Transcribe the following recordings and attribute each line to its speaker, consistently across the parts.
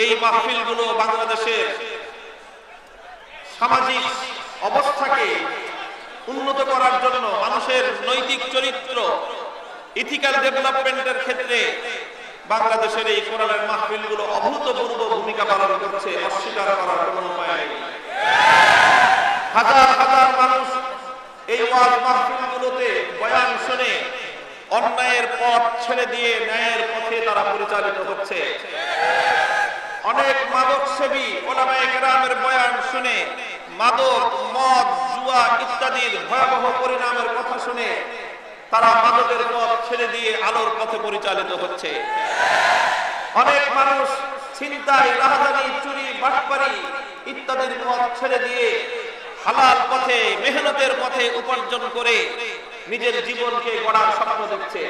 Speaker 1: এই মাহফিলগুলো বাংলাদেশের সামাজিক অবস্থাকে উন্নত করার জন্য, মানুষের নৈতিক চরিত্র, ইথিক্যাল ডেভেলপমেন্টের ক্ষেত্রে বাংলাদেশের এই কোরআনের মাহফিলগুলো অভূতপূর্ব ভূমিকা পালন করছে, অস্বীকার করার কোনো উপায় নেই। হাজার হাজার মানুষ এই ওয়াজ মাহফিলগুলোতে বয়ান শুনে অন্যায়ের পথ ছেড়ে দিয়ে ন্যায়ের পথে তারা পরিচালিত হচ্ছে। অনেক মাদক সেবী ওলামায়ে কেরামের বয়ান শুনে মাদক, মদ, জুয়া ইত্যাদির ভয়াবহ পরিণামের কথা শুনে তারা মাদকের পথ ছেড়ে দিয়ে আলোর পথে পরিচালিত হচ্ছে। অনেক মানুষ ছিনতাই, রাহাজানি, চুরি, বাটপারি ইত্যাদির পথ ছেড়ে দিয়ে হালাল পথে, মেহনতের পথে উপার্জন করে নিজের জীবনকে গড়ার স্বপ্ন দেখছে।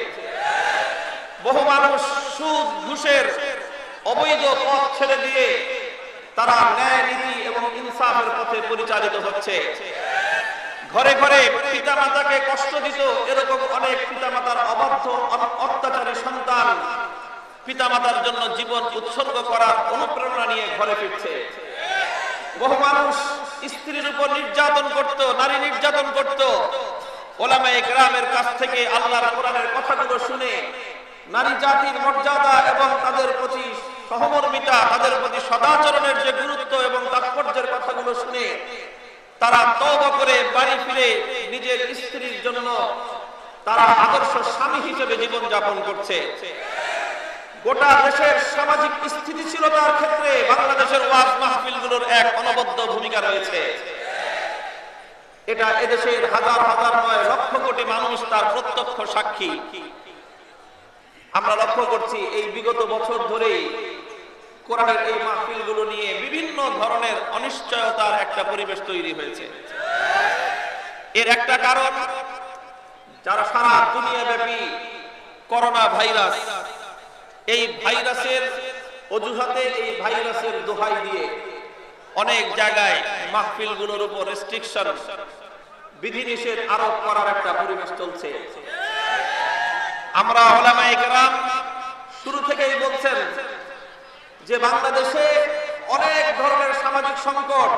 Speaker 1: বহু মানুষ সুদ, ঘুষের অবৈধ পথ ছেড়ে দিয়ে তারা ন্যায়, নীতি এবং ইনসাফের পথে পরিচালিত হচ্ছে। ঘরে ঘরে পিতামাতাকে কষ্ট দিত এরকম অনেক পিতামাতার অবাধ্য অত্যাচারী সন্তান পিতামাতার জন্য জীবন উৎসর্গ করার অনুপ্রেরণা নিয়ে ঘরে ফিরছে। বহু মানুষ স্ত্রীর উপর নির্যাতন করত, নারী নির্যাতন করত, ওলামায়ে কেরামের কাছ থেকে আল্লাহর কোরআনের কথাগুলো শুনে নারী জাতির মর্যাদা এবং তাদের প্রতি সহমর্মিতা, তাদের প্রতি সদাচরণের যে গুরুত্ব এবং তাৎপর্যের কথাগুলো শুনে তারা তওবা করে বাড়ি ফিরে নিজের স্ত্রীর জন্য তারা আদর্শ স্বামী হিসেবে জীবন যাপন করছে। গোটা দেশের সামাজিক স্থিতিশীলতার ক্ষেত্রে বাংলাদেশের ওয়াজ মাহফিলগুলোর এক অনবদ্য ভূমিকা রয়েছে। এটা এদেশের হাজার হাজার নয় লক্ষ কোটি মানুষ তার প্রত্যক্ষ সাক্ষী। আমরা লক্ষ্য করছি এই বিগত বছর ধরে কোরআনের এই মাহফিলগুলো নিয়ে বিভিন্ন ধরনের অনিশ্চয়তার একটা পরিবেশ তৈরি হয়েছে। এর একটা কারণ, যারা সারা দুনিয়াব্যাপী করোনা ভাইরাস, এই ভাইরাসের অজুহাতে, এই ভাইরাসের দোহাই দিয়ে অনেক জায়গায় মাহফিলগুলোর উপর রেস্ট্রিকশন, বিধিনিষেধ আরোপ করার একটা পরিবেশ চলছে। আমরা উলামায়ে কেরাম শুরু থেকেই বলছেন যে বাংলাদেশে অনেক ধরনের সামাজিক সংকট,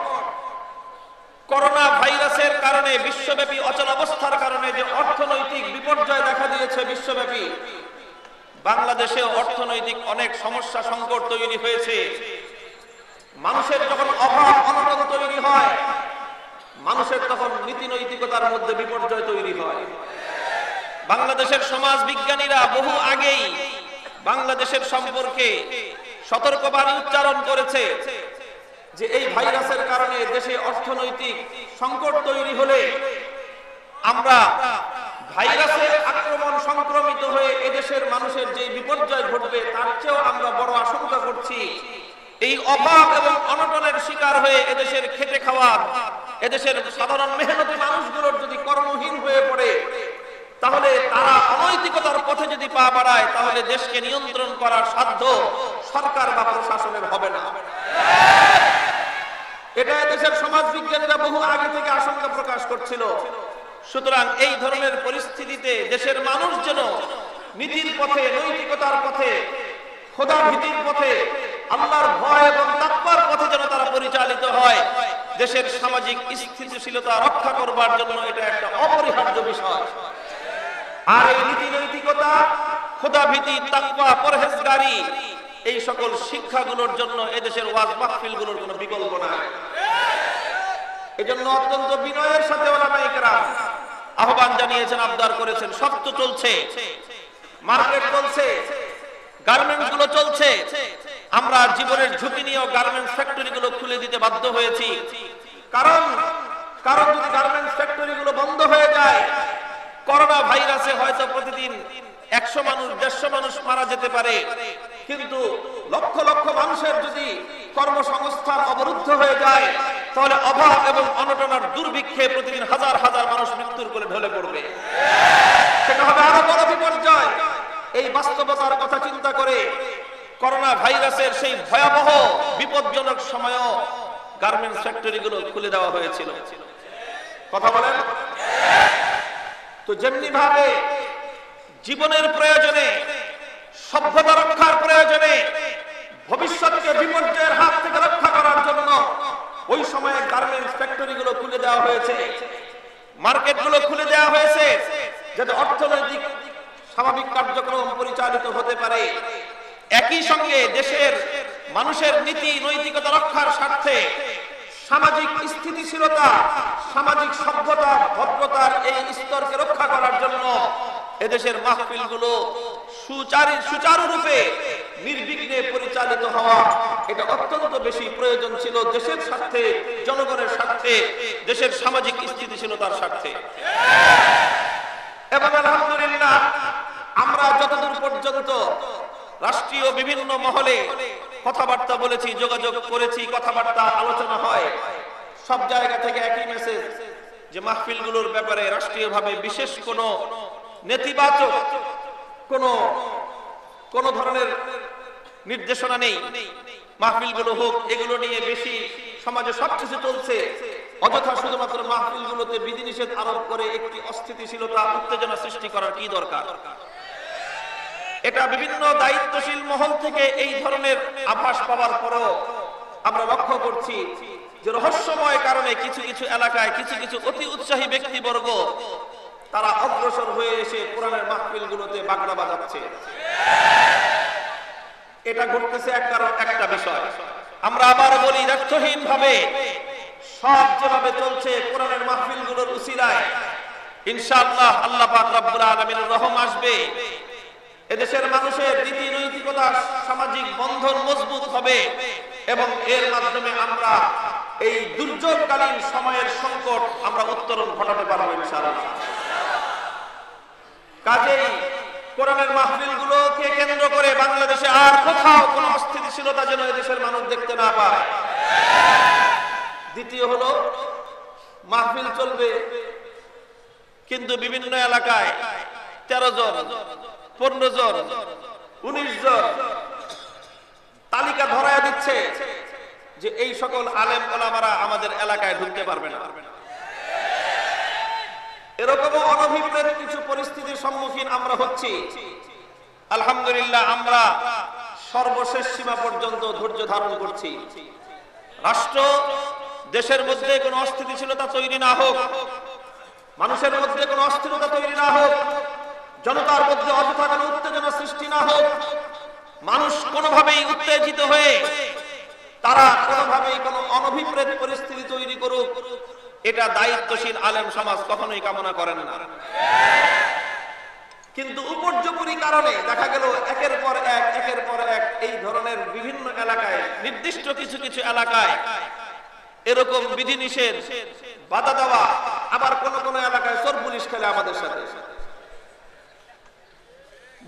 Speaker 1: করোনা ভাইরাসের কারণে বিশ্বব্যাপী অচল অবস্থার কারণে যে অর্থনৈতিক বিপর্যয় দেখা দিয়েছে বিশ্বব্যাপী, বাংলাদেশে অর্থনৈতিক অনেক সমস্যা, সংকট তৈরি হয়েছে। মানুষের যখন অভাব অনটন তৈরি হয়, মানুষের তখন নীতি নৈতিকতার মধ্যে বিপর্যয় তৈরি হয়। বাংলাদেশের সমাজ বিজ্ঞানীরা বহু আগেই বাংলাদেশের সম্পর্কে সতর্কবাণী উচ্চারণ করেছে যে এই ভাইরাসের কারণে দেশে অর্থনৈতিক সংকট তৈরি হলে আমরা ভাইরাসের আক্রমণ সংক্রমিত হয়ে এদেশের মানুষের যে বিপর্যয় ঘটবে তার চেয়েও আমরা বড় আশঙ্কা করছি এই অভাব এবং অনটনের শিকার হয়ে এদেশের খেটে খাওয়া, এদেশের সাধারণ মেহনতি মানুষগুলোর যদি কর্মহীন হয়ে পড়ে, তাহলে তারা অনৈতিকতার পথে যদি পা বাড়ায়, তাহলে দেশকে নিয়ন্ত্রণ করার সাধ্য সরকার বা প্রশাসনের হবে না। এটা দেশের সমাজ বিজ্ঞানীরা বহু আগে থেকে আশঙ্কা প্রকাশ করছিল। সুতরাং এই ধরনের পরিস্থিতিতে দেশের মানুষ যেন নীতির পথে, নৈতিকতার পথে, খোদা ভীতির পথে, আল্লাহর ভয় এবং তাকওয়ার পথে যেন তারা পরিচালিত হয়, দেশের সামাজিক স্থিতিশীলতা রক্ষা করবার জন্য এটা একটা অপরিহার্য বিষয়। আর এই নীতি নৈতিকতা, খোদা ভীতি, তাকওয়া, পরহেজগারি, এই সকল শিক্ষাগুলোর জন্য এদেশের ওয়াজ মাহফিলগুলোর কোনো বিকল্প নাই। এজন্য অত্যন্ত বিনয়ের সাথে উলামায়ে কেরাম আহ্বান জানিয়েছেন, আবদার করেছেন। সব তো চলছে, মার্কেট চলছে, গার্মেন্টস গুলো চলছে, আমরা জীবনের ঝুঁকি নিয়েও গার্মেন্টস ফ্যাক্টরি গুলো খুলে দিতে বাধ্য হয়েছি। কারণ যদি গার্মেন্টস ফ্যাক্টরি গুলো বন্ধ হয়ে যায়, করোনা ভাইরাসে হয়তো প্রতিদিন 100 মানুষ, 150 মানুষ মারা যেতে পারে, কিন্তু লক্ষ লক্ষ মানুষের যদি কর্মসংস্থান অবরুদ্ধ হয়ে যায়, তাহলে অভাব এবং অনটনের দুর্ভিক্ষে প্রতিদিন হাজার হাজার মানুষ মৃত্যুর কোলে ঢলে পড়বে। সেটা হবে আরো বড় বিপর্যয়। এই বাস্তবতার কথা চিন্তা করে করোনা ভাইরাসের সেই ভয়াবহ বিপজ্জনক সময়ও গার্মেন্টস ফ্যাক্টরিগুলো খুলে দেওয়া হয়েছিল। কথা বলেন তো। যেমনি ভাবে জীবনের প্রয়োজনে, সভ্যতা রক্ষার প্রয়োজনে ভবিষ্যৎকে বিপর্যয়ের হাত থেকে রক্ষা করার জন্য ওই সময়ে গার্মেন্টস ফ্যাক্টরিগুলো খুলে দেওয়া হয়েছে, মার্কেটগুলো খুলে দেওয়া হয়েছে, যাতে অর্থনৈতিক স্বাভাবিক কার্যক্রম পরিচালিত হতে পারে। একই সঙ্গে দেশের মানুষের নীতি নৈতিকতা রক্ষার স্বার্থে সামাজিক স্থিতিশীলতা, সামাজিক সভ্যতা, ভদ্রতার এই স্তরকে রক্ষা করার জন্য এদেশের মাহফিলগুলো সুচারুরূপে নির্বিঘ্নে পরিচালিত হওয়া এটা অত্যন্ত বেশি প্রয়োজন ছিল দেশের স্বার্থে, জনগণের স্বার্থে, দেশের সামাজিক স্থিতিশীলতার স্বার্থে। এবং আলহামদুলিল্লাহ আমরা যতদূর পর্যন্ত রাষ্ট্রীয় বিভিন্ন মহলে কথাবার্তা বলেছি, যোগাযোগ করেছি, কথাবার্তা আলোচনা হয়, সব জায়গা থেকে একই মেসেজ যে মাহফিলগুলোর ব্যাপারে রাষ্ট্রীয়ভাবে বিশেষ কোনো নেতিবাচক কোন ধরনের নির্দেশনা নেই। মাহফিলগুলো হোক, এগুলো নিয়ে বেশি সমাজে সবকিছু চলছে, অযথা শুধুমাত্র মাহফিলগুলোতে বিধিনিষেধ আরোপ করে একটি অস্থিতিশীলতা, উত্তেজনা সৃষ্টি করার কি দরকার? এটা বিভিন্ন দায়িত্বশীল মহল থেকে এই ধরনের আভাস পাওয়ার পরেও আমরা লক্ষ্য করছি যে রহস্যময় কারণে কিছু কিছু এলাকায় কিছু কিছু অতি উৎসাহী ব্যক্তিবর্গ তারা অগ্রসর হয়ে এসে কোরআনের মাহফিলগুলোতে বাগড়া বাজাচ্ছে। এটা ঘটতেছে একটা বিষয়। আমরা আবার বলি, দায়িত্বহীন ভাবে সব যেভাবে চলছে কোরআনের মাহফিলগুলোর উসিলায় ইনশাআল্লাহ আল্লাহ পাক রব্বুল আলামিনের রহম আসবে, এদেশের মানুষের নীতি নৈতিকতা, সামাজিক বন্ধন মজবুত হবে এবং এর মাধ্যমে আমরা এই দুর্যোগকালীন সময়ের সংকট আমরা উত্তরণ ঘটাতে পারবো ইনশাআল্লাহ। কাজেই কোরআনের মাহফিলগুলোকে কেন্দ্র করে বাংলাদেশে আর কোথাও কোনো অস্থিতিশীলতা যেন এদেশের মানুষ দেখতে না পায়। দ্বিতীয় হলো, মাহফিল চলবে কিন্তু বিভিন্ন এলাকায় 13 জন, 15 জন, 19 জন তালিকা ধরায় দিচ্ছে যে এই সকল আলেম ওলামারা আমাদের এলাকায় ঢুকতে পারবে না। এরকমও অনভিপ্রেত কিছু পরিস্থিতির সম্মুখীন আমরা হচ্ছি। আলহামদুলিল্লাহ আমরা সর্বশেষ সীমা পর্যন্ত ধৈর্য ধারণ করছি। রাষ্ট্র দেশের মধ্যে কোনো অস্থিতিশীলতা তৈরি না হোক, মানুষের মধ্যে কোনো অস্থিরতা তৈরি না হোক, জনতার মধ্যে অযথা কোনো উত্তেজনা সৃষ্টি না হোক, মানুষ কোনোভাবেই উত্তেজিত হয়ে তারা কোনোভাবেই কোনো অনভিপ্রেত পরিস্থিতি তৈরি করুক, এটা দায়িত্বশীল আলেম সমাজ কখনোই কামনা করেন না। কিন্তু উপর্যুপরি কারণে দেখা গেল একের পর এক এই ধরনের বিভিন্ন এলাকায়, নির্দিষ্ট কিছু কিছু এলাকায় এরকম বিধিনিষেধ, বাধা দেওয়া, আবার কোন কোন এলাকায় চোর পুলিশ খেলে আমাদের সাথে,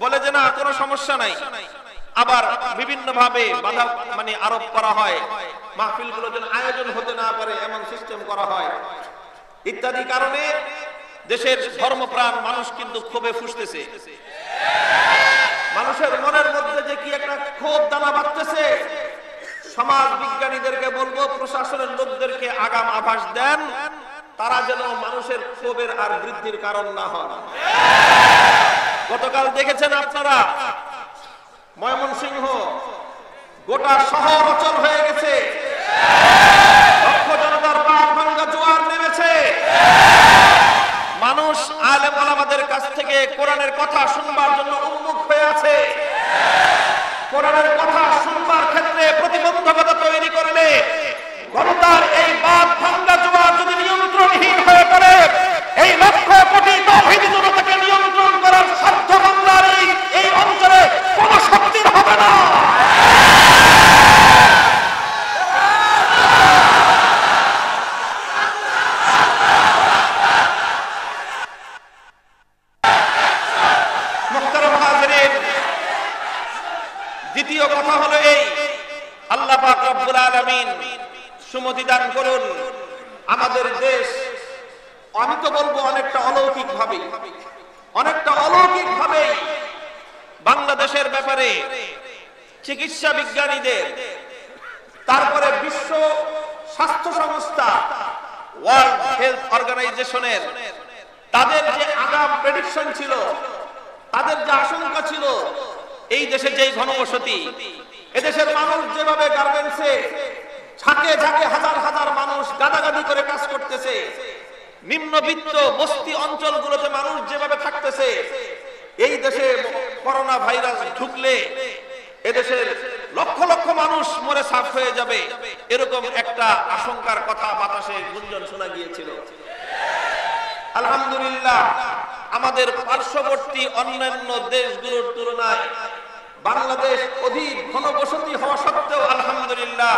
Speaker 1: বলে যে না কোনো সমস্যা নাই, আবার বিভিন্ন ভাবে বাধা আরোপ করা হয়, মাহফিলগুলো যেন আয়োজন হতে না পারে এমন সিস্টেম করা হয় ইত্যাদি কারণে দেশের ধর্মপ্রাণ মানুষ কিন্তু ক্ষোভে ফুঁসতেছে। মানুষের মনের মধ্যে যে কি একটা ক্ষোভ দানা বাঁধতেছে, সমাজ বিজ্ঞানীদেরকে বলবো, প্রশাসনের লোকদেরকে আগাম আভাস দেন তারা যেন মানুষের ক্ষোভের আর বৃদ্ধির কারণ না হন। গতকাল দেখেছেন আপনারা ময়মনসিংহ গোটা শহর অচল হয়ে গেছে, লক্ষ জনতার পাড় ভাঙ্গা জোয়ার নেমেছে। মানুষ আলেম ওলামাদের কাছ থেকে কোরআনের কথা শুনবার জন্য উন্মুখ হয়ে আছে। কোরআনের কথা শুনবার ক্ষেত্রে প্রতিবন্ধকতা তৈরি করলে জনতার এই বাঁধ ভাঙ্গা জোয়ার যদি নিয়ন্ত্রণহীন হয়ে পড়ে, এই লক্ষ কোটি তাওহীদি জনতাকে নিয়ন্ত্রণ করার সাধ্য বাংলার এই অঞ্চলে কোন শক্তির হবে না। দ্বিতীয় কথা হলো এই, আল্লাহ পাক রব্বুল আলামিন সুমতি দান করুন আমাদের দেশ, আমি তো বলবো অনেকটা অলৌকিক ভাবে বাংলাদেশের ব্যাপারে চিকিৎসা বিজ্ঞানীদের, তারপরে বিশ্ব স্বাস্থ্য সংস্থা, ওয়ার্ল্ড হেলথ অর্গানাইজেশনের তাদের যে আগাম প্রেডিকশন ছিল, তাদের যে আশঙ্কা ছিল এই দেশে যে ঘনবসতি, এদেশের মানুষ যেভাবে গার্মেন্টসে ঝাঁকে ঝাঁকে হাজার হাজার মানুষ গাদাগাদি করে কাজ করতেছে, নিম্নবিত্ত বস্তি অঞ্চলগুলোতে মানুষ যেভাবে থাকতেছে, এই দেশে করোনা ভাইরাস ঢুকলে এদেশের লক্ষ লক্ষ মানুষ মরে সাফ হয়ে যাবে, এরকম একটা আশঙ্কার কথা বাতাসে গুঞ্জন শোনা গিয়েছিল। আলহামদুলিল্লাহ, আমাদের পার্শ্ববর্তী অন্যান্য দেশগুলোর তুলনায় বাংলাদেশ অধিক ঘনবসতি হওয়া সত্ত্বেও আলহামদুলিল্লাহ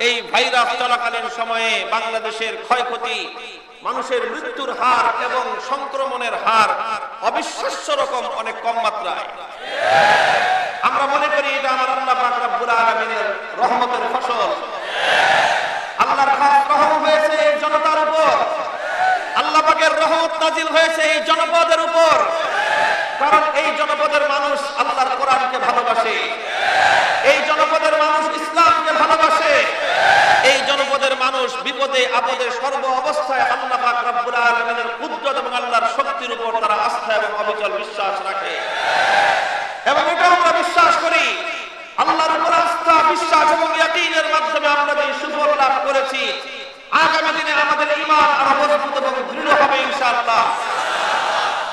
Speaker 1: এই ভাইরাস চলাকালীন সময়ে বাংলাদেশের ক্ষয়ক্ষতি, মানুষের মৃত্যুর হার এবং সংক্রমণের হার অবিশ্বাস্য রকম অনেক কম মাত্রায়। আমরা মনে করি এটা আমার আল্লাহ পাক রব্বুল আলামিনের রহমতের ফসল। আল্লাহর খাস রহম হয়েছে এই জনতার উপর, আল্লাহ পাকের রহমত নাজিল হয়েছে এই জনপদের উপর, কারণ এই জনপদের মানুষ আল্লাহর কোরআনকে ভালোবাসে, এই জনপদের মানুষ ইসলামকে ভালোবাসে, এই জনপদের মানুষ বিপদে আপদে সর্ব অবস্থায় আল্লাহ পাক রব্বুল আলামিনের কুদরত এবং আল্লাহর শক্তির উপর তারা আস্থা এবং অবিচল বিশ্বাস রাখে। এবং এটা আমরা বিশ্বাস করি, আল্লাহর উপর আস্থা, বিশ্বাস এবং ইয়াকিনের মাধ্যমে আমরা যে সুফল লাভ করেছি, আগামী দিনে আমাদের ঈমান আরো মজবুত এবং দৃঢ় হবে ইনশাআল্লাহ।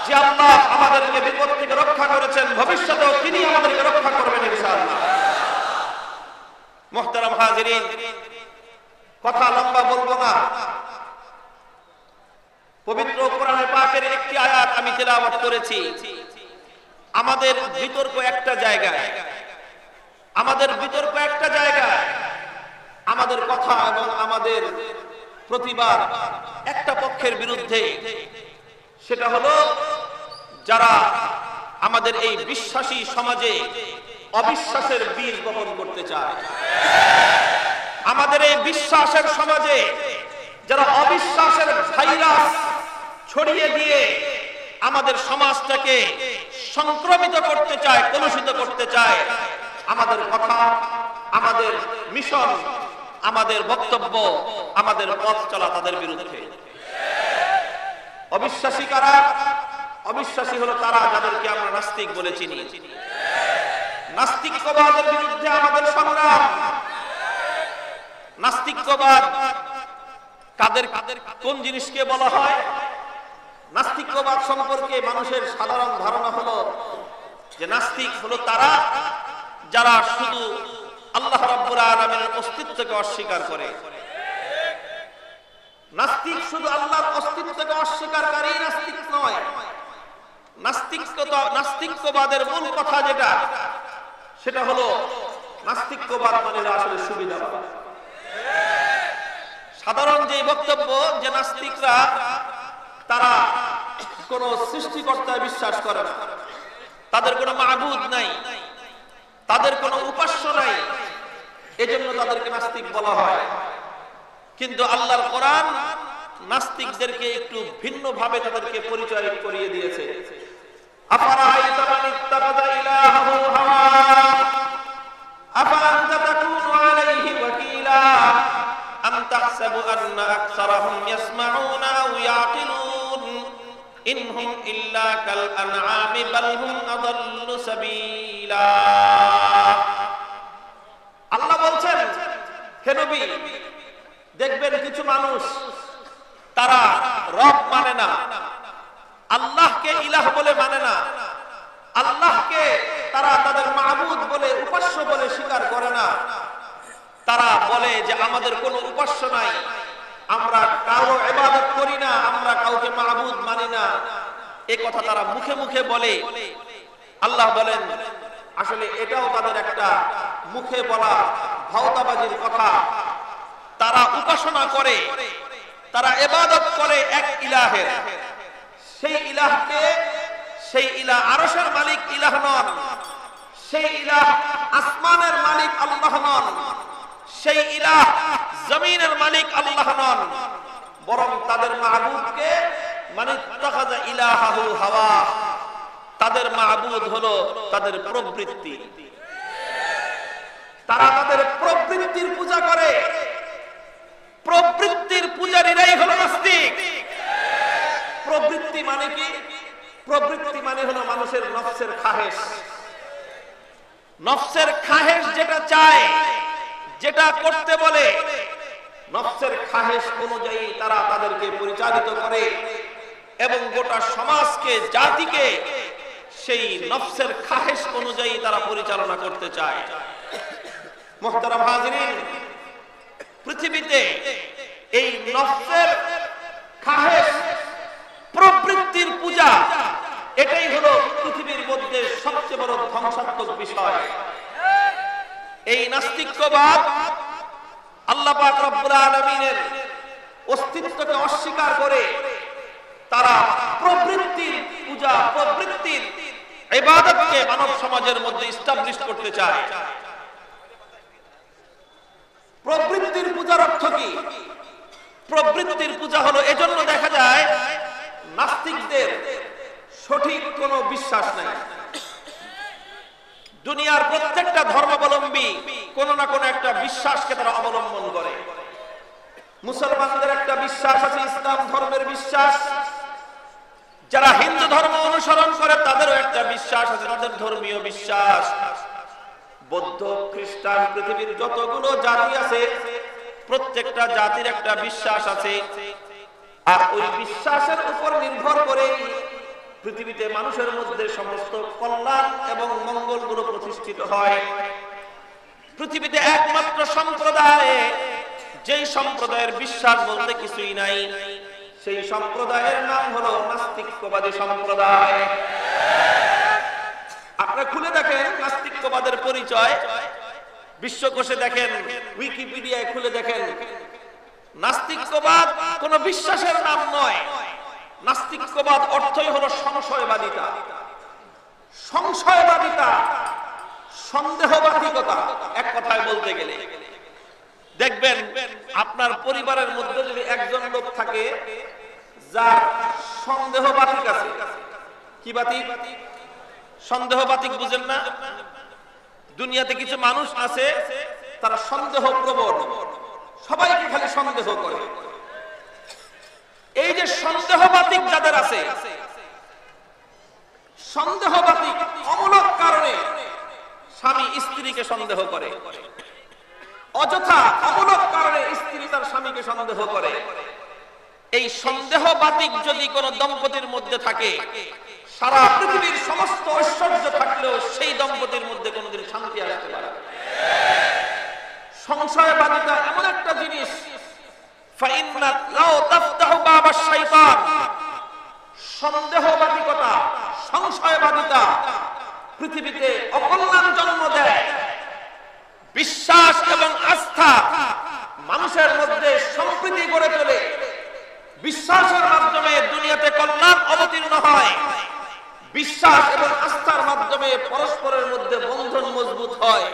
Speaker 1: যে আল্লাহ আমাদেরকে বিপদ থেকে রক্ষা করেছেন, ভবিষ্যতেও তিনি আমাদেরকে রক্ষা করবেন ইনশাআল্লাহ। মুহতারাম হাজিরিন, কথা লম্বা বলবো না, পবিত্র কোরআনে পাকের একটি আয়াত আমি তেলাওয়াত করেছি। আমাদের বিতর্ক একটা জায়গায়, আমাদের বিতর্ক একটা জায়গায়, আমাদের কথা এবং আমাদের প্রতিবাদ একটা পক্ষের বিরুদ্ধে, সেটা হলো যারা আমাদের এই বিশ্বাসী সমাজে অবিশ্বাসের বীজ বপন করতে চায়। আমাদের এই বিশ্বাসের সমাজে যারা অবিশ্বাসের ভাইরাস ছড়িয়ে দিয়ে আমাদের সমাজটাকে সংক্রমিত করতে চায়, কলুষিত করতে চায়, আমাদের কথা, আমাদের মিশন, আমাদের বক্তব্য, আমাদের পথ চলা তাদের বিরুদ্ধে। অবিশ্বাসী কারা? অবিশ্বাসী হলো তারা যাদেরকে আমরা নাস্তিক বলে চিনি। নাস্তিক্যবাদের বিরুদ্ধে আমাদের সংগ্রাম। নাস্তিক্যবাদ কাদের কোন জিনিসকে বলা হয়? নাস্তিক্যবাদ সম্পর্কে মানুষের সাধারণ ধারণা হলো যে নাস্তিক হলো তারা যারা শুধু আল্লাহ রাব্বুল আলামিনের অস্তিত্বকে অস্বীকার করে। নাস্তিক শুধু আল্লাহর অস্তিত্বকে অস্বীকারকারী নাস্তিক নয়। নাস্তিক্যবাদের মূল কথা যেটা, সেটা হলো নাস্তিক্যবাদ মানে আসলে সুবিধাবাদ। সাধারণ যে বক্তব্য যে নাস্তিকরা তারা কোন সৃষ্টিকর্তায় বিশ্বাস করে না, তাদের কোনো মাবুদ নাই, তাদের কোনো উপাস্য নাই, এজন্য তাদেরকে নাস্তিক বলা হয়। কিন্তু আল্লাহর কোরআন নাস্তিকদেরকে একটু ভিন্ন ভাবে তাদেরকে পরিচয় করিয়ে দিয়েছে। আফারাআইতা মান ইত্তাখাযা ইলাহাহু হাওয়া আফাআনতা তাকুনু আলাইহি ওয়াকিলা আম তাহসাবু আন্না আকসারাহুম ইয়াসমাউনা আও ইয়াকিলুন ইনহুম ইল্লা কাল আনআমি বাল হুম আযাল্লু সাবিলা। আল্লাহ বলছেন, হে নবী, দেখবেন কিছু মানুষ তারা রব মানে না, আল্লাহকে ইলাহ বলে মানে না, আল্লাহকে তারা তাদের মাবুদ বলে, উপাস্য বলে স্বীকার করে না। তারা বলে যে আমাদের কোনো উপাস্য নাই, আমরা কারো ইবাদত করি না, আমরা কাউকে মাবুদ মানি না। এই কথা তারা মুখে মুখে বলে। আল্লাহ বলেন আসলে এটাও তাদের একটা মুখে বলা ভাওতাবাজির কথা। তারা উপাসনা করে, তারা ইবাদত করে এক ইলাহের। সেই ইলাহকে, সেই ইলাহ আরশের মালিক ইলাহ নন, সেই ইলাহ আসমানের মালিক আল্লাহ নন, সেই ইলাহ জমিনের মালিক আল্লাহ নন, বরং তাদের মাবুদকে মানে ইত্তাখাযা ইলাহাহু হাওয়া, তাদের মাবুদ হলো তাদের প্রবৃত্তি। তারা তাদের প্রবৃত্তির পূজা করে। প্রবৃত্তির পূজারীরাই হলো নাস্তিক। প্রবৃত্তি মানে কি? প্রবৃত্তি মানে হলো মানুষের নফসের খাহেশ। নফসের খাহেশ যেটা চায়, যেটা করতে বলে, নফসের খাহেশ অনুযায়ী তারা তাদেরকে পরিচালিত করে এবং গোটা সমাজকে, জাতিকে সেই নফসের খাহেশ অনুযায়ী তারা পরিচালনা করতে চায়। মুহতারাম হাজিরিন, পৃথিবীতে এই নফসের খাহেশ, প্রবৃত্তির পূজা, এটাই হলো পৃথিবীর মধ্যে সবচেয়ে বড় ধ্বংসাত্মক বিষয়। এই নাস্তিক্যবাদ আল্লাহ পাক রব্বুল আলামিনের অস্তিত্বকে অস্বীকার করে তারা প্রবৃত্তির পূজা, প্রবৃত্তির ইবাদতকে মানব সমাজের মধ্যে এস্টাবলিশ করতে চায়। প্রবৃত্তির পূজার অর্থ কি? প্রবৃত্তির পূজা হলো, এজন্য দেখা যায় নাস্তিকদের সঠিক কোনো বিশ্বাস নাই। দুনিয়ার প্রত্যেকটা ধর্মাবলম্বী কোন না কোন একটা বিশ্বাসকে তারা অবলম্বন করে। মুসলমানদের একটা বিশ্বাস আছে, ইসলাম ধর্মের বিশ্বাস। যারা হিন্দু ধর্ম অনুসরণ করে তাদেরও একটা বিশ্বাস আছে, তাদের ধর্মীয় বিশ্বাস। বৌদ্ধ, খ্রিস্টান, পৃথিবীর যতগুলো জাতি আছে প্রত্যেকটা জাতির একটা বিশ্বাস আছে। আর ওই বিশ্বাসের উপর নির্ভর করে পৃথিবীতে মানুষের মধ্যে সমস্ত কল্যাণ এবং মঙ্গলগুলো প্রতিষ্ঠিত হয়। পৃথিবীতে একমাত্র সম্প্রদায়, যেই সম্প্রদায়ের বিশ্বাস বলতে কিছুই নাই, সেই সম্প্রদায়ের নাম হলো নাস্তিক্যবাদী সম্প্রদায়। আপনারা খুলে দেখেন নাস্তিক্যবাদের পরিচয়, বিশ্বকোষে দেখেন, উইকিপিডিয়ায় খুলে দেখেন। নাস্তিক্যবাদ কোন বিশ্বাসের নাম নয়। নাস্তিক্যবাদ অর্থই হলো সংশয়বাদিতা। সংশয়বাদিতা, সন্দেহবাদিকতা। এক কথায় বলতে গেলে দেখবেন আপনার পরিবারের মধ্যে যদি একজন লোক থাকে যার সন্দেহবাতিক আছে। কি বাতিক? সন্দেহবাতিক বুঝেন না? দুনিয়াতে কিছু মানুষ আছে তারা সন্দেহ প্রবণ, সবাইকে খালি সন্দেহ করে। এই যে সন্দেহবাতিক যাদের আছে, সন্দেহবাতিক অমূলক কারণে স্বামী স্ত্রীকে সন্দেহ করে, অযথা অমূলক কারণে স্ত্রী তার স্বামীকে সন্দেহ করে। এই সন্দেহবাতিক যদি কোন দম্পতির মধ্যে থাকে, সারা পৃথিবীর সমস্ত ঐশ্বর্য থাকলেও সেই দম্পতির মধ্যে কোনোদিন শান্তি আসতে পারে। সংশয়বাদিতা এমন একটা জিনিস, সন্দেহবাদিকতা, সংশয়বাদিতা পৃথিবীতে অকল্যাণ জন্ম দেয়। বিশ্বাস এবং আস্থা মানুষের মধ্যে সম্প্রীতি গড়ে তোলে। বিশ্বাসের মাধ্যমে দুনিয়াতে কল্যাণ অবতীর্ণ হয়। বিশ্বাস এবং আস্থার মাধ্যমে পরস্পরের মধ্যে বন্ধন মজবুত হয়।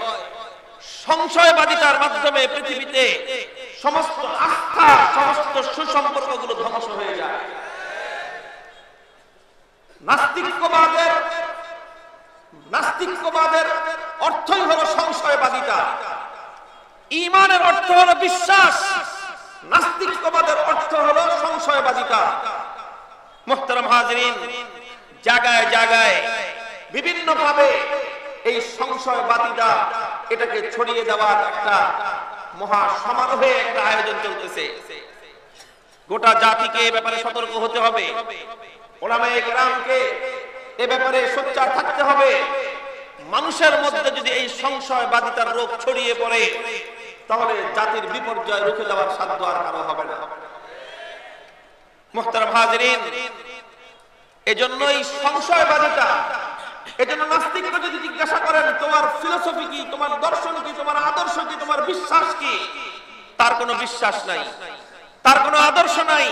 Speaker 1: সংশয়বাদিতার মাধ্যমে পৃথিবীতে সমস্ত আস্থা, সমস্ত সুসম্পর্কগুলো ধ্বংস হয়ে যায়। নাস্তিক্যবাদের অর্থই হলো সংশয়বাদিতা। ঈমানের অর্থ হলো বিশ্বাস, নাস্তিক্যবাদের অর্থ হলো সংশয়বাদিতা। মুহতারাম হাজিরিন, জায়গায় জায়গায় বিভিন্ন ভাবে এই সংশয়বাদিতা এটাকে ছড়িয়ে দেওয়ার একটা মহা সমারোহে একটা আয়োজন চলতেছে। গোটা জাতিকে এ ব্যাপারে সতর্ক হতে হবে। উলামায়ে কেরামকে এ ব্যাপারে সোচ্চার থাকতে হবে। মানুষের মধ্যে যদি এই সংশয়বাদিতার রোগ ছড়িয়ে পড়ে তাহলে জাতির বিপর্যয় রুখে দেওয়ার সাধ্য আর কারো হবে না। মুহতারাম হাজিরিন, এজন্যই সংশয়বাদিতা, এজন্য নাস্তিকরা যদি জিজ্ঞাসা করেন তোমার ফিলোসফি কি, তোমার দর্শন কি, তোমার আদর্শ কি, তোমার বিশ্বাস কি, তার কোনো বিশ্বাস নাই, তার কোনো আদর্শ নাই।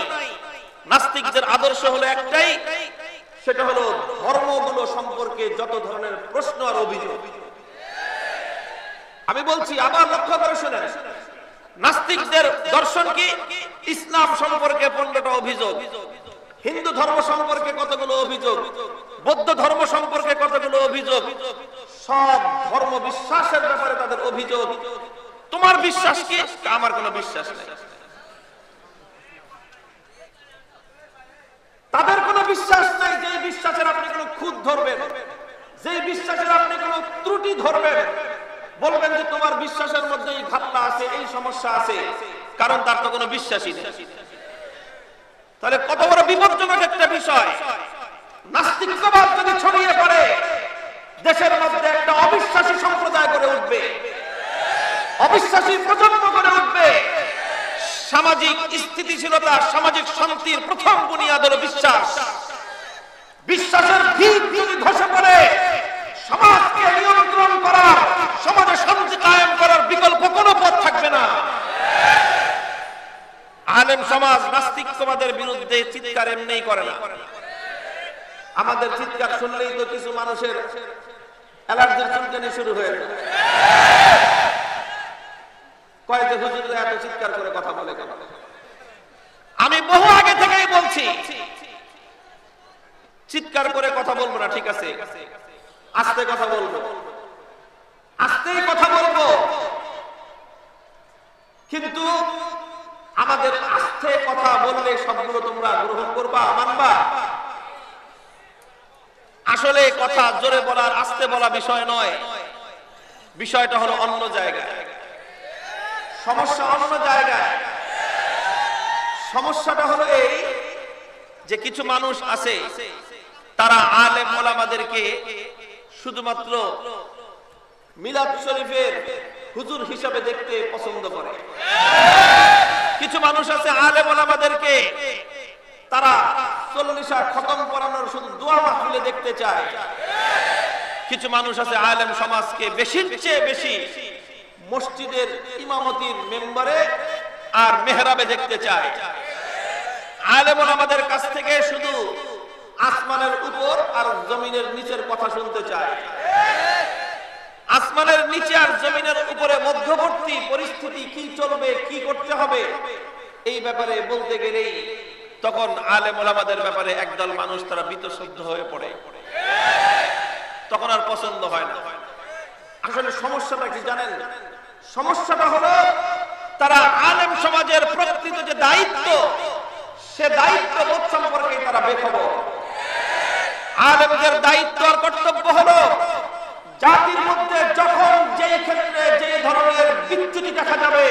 Speaker 1: নাস্তিকদের আদর্শ হলো একটাই, সেটা হলো ধর্মগুলো সম্পর্কে যত ধরনের প্রশ্ন আর অভিযোগ। আমি বলছি, আবার লক্ষ্য করে শুনেন, নাস্তিকদের দর্শন কি? ইসলাম সম্পর্কে 15টা অভিযোগ, হিন্দু ধর্ম সম্পর্কে কতগুলো অভিযোগ, বৌদ্ধ ধর্ম সম্পর্কে কতগুলো অভিযোগ, সব ধর্ম বিশ্বাসের ব্যাপারে তাদের অভিযোগ। তোমার বিশ্বাস কি? আমার কোনো বিশ্বাস নেই। তাদের কোনো বিশ্বাস নাই যে বিশ্বাসের আপনি কোনো খুঁত ধরবেন, যেই বিশ্বাসের আপনি কোনো ত্রুটি ধরবেন, বলবেন যে তোমার বিশ্বাসের মধ্যে এই ঘাটলা আছে, এই সমস্যা আছে, কারণ তার তো কোনো বিশ্বাসই নেই। তাহলে কত বড় বিপজ্জনক একটা বিষয়। নাস্তিকবাদ যদি ছড়িয়ে পড়ে, দেশের মধ্যে একটা অবিশ্বাসী সম্প্রদায় গড়ে উঠবে, অবিশ্বাসী প্রজন্ম গড়ে উঠবে। সামাজিক স্থিতিশীলতা, সামাজিক শান্তির প্রথম বুনিয়াদ হলো বিশ্বাস। বিশ্বাসের ভিত যদি ধসে পড়ে, সমাজকে নিয়ন্ত্রণ করার, সমাজে শান্তি কায়েম করার বিকল্প কোনো পথ থাকবে না। আলেম সমাজ নাস্তিকবাদের বিরুদ্ধে চিৎকার এমনিই করে না। আমাদের চিৎকার শুনলেই তো কিছু মানুষের অ্যালার্জির চুলকানি শুরু হয়ে যায়। কয় যে হুজুররা এত চিৎকার করে কথা বলে কেন? আমি বহু আগে থেকেই বলছি চিৎকার করে কথা বলবো না, ঠিক আছে, আস্তে কথা বলবো, আস্তেই কথা বলবো, কিন্তু আমাদের আস্তে কথা বললে সবগুলো তোমরা গ্রহণ করবা, মানবা? আসলে কথা জোরে বলার আস্তে বলা বিষয় নয়, বিষয়টা হলো অন্য জায়গায়, সমস্যা অন্য জায়গায়। সমস্যাটা হলো এই যে কিছু মানুষ আছে, তারা আলেম ওলামাদেরকে শুধুমাত্র মিলাদ শরীফের হুজুর হিসাবে দেখতে পছন্দ করে। কিছু মানুষ আছে আলেম ওলামাদেরকে তারা 40 খতম পড়ানোর শুধু দোয়া মাহফিলে দেখতে চায়। কিছু মানুষ আছে আলেম সমাজকে বেশির চেয়ে বেশি মসজিদের ইমামতির মেম্বারে আর মেহরাবে দেখতে চায়। আলেম ওলামাদের কাছ থেকে শুধু আসমানের উপর আর জমিনের নিচের কথা শুনতে চায়। আসমানের নিচে আর জমিনের উপরে মধ্যবর্তী পরিস্থিতি কি চলবে, কি করতে হবে, এই ব্যাপারে বলতে গেলেই তখন আলেম ওলামাদের ব্যাপারে একদল মানুষ তারা বীতশ্রদ্ধ হয়ে পড়ে, তখন আর পছন্দ হয় না। আসলে সমস্যাটা কি জানেন? সমস্যাটা হলো তারা আলেম সমাজের প্রকৃত যে দায়িত্ব, সে দায়িত্ববোধ সম্পর্কে তারা বেখবর। আলেমদের দায়িত্ব আর কর্তব্য হলো জাতির মধ্যে যখন যে ক্ষেত্রে যে ধরনের বিচ্যুতি দেখা যাবে,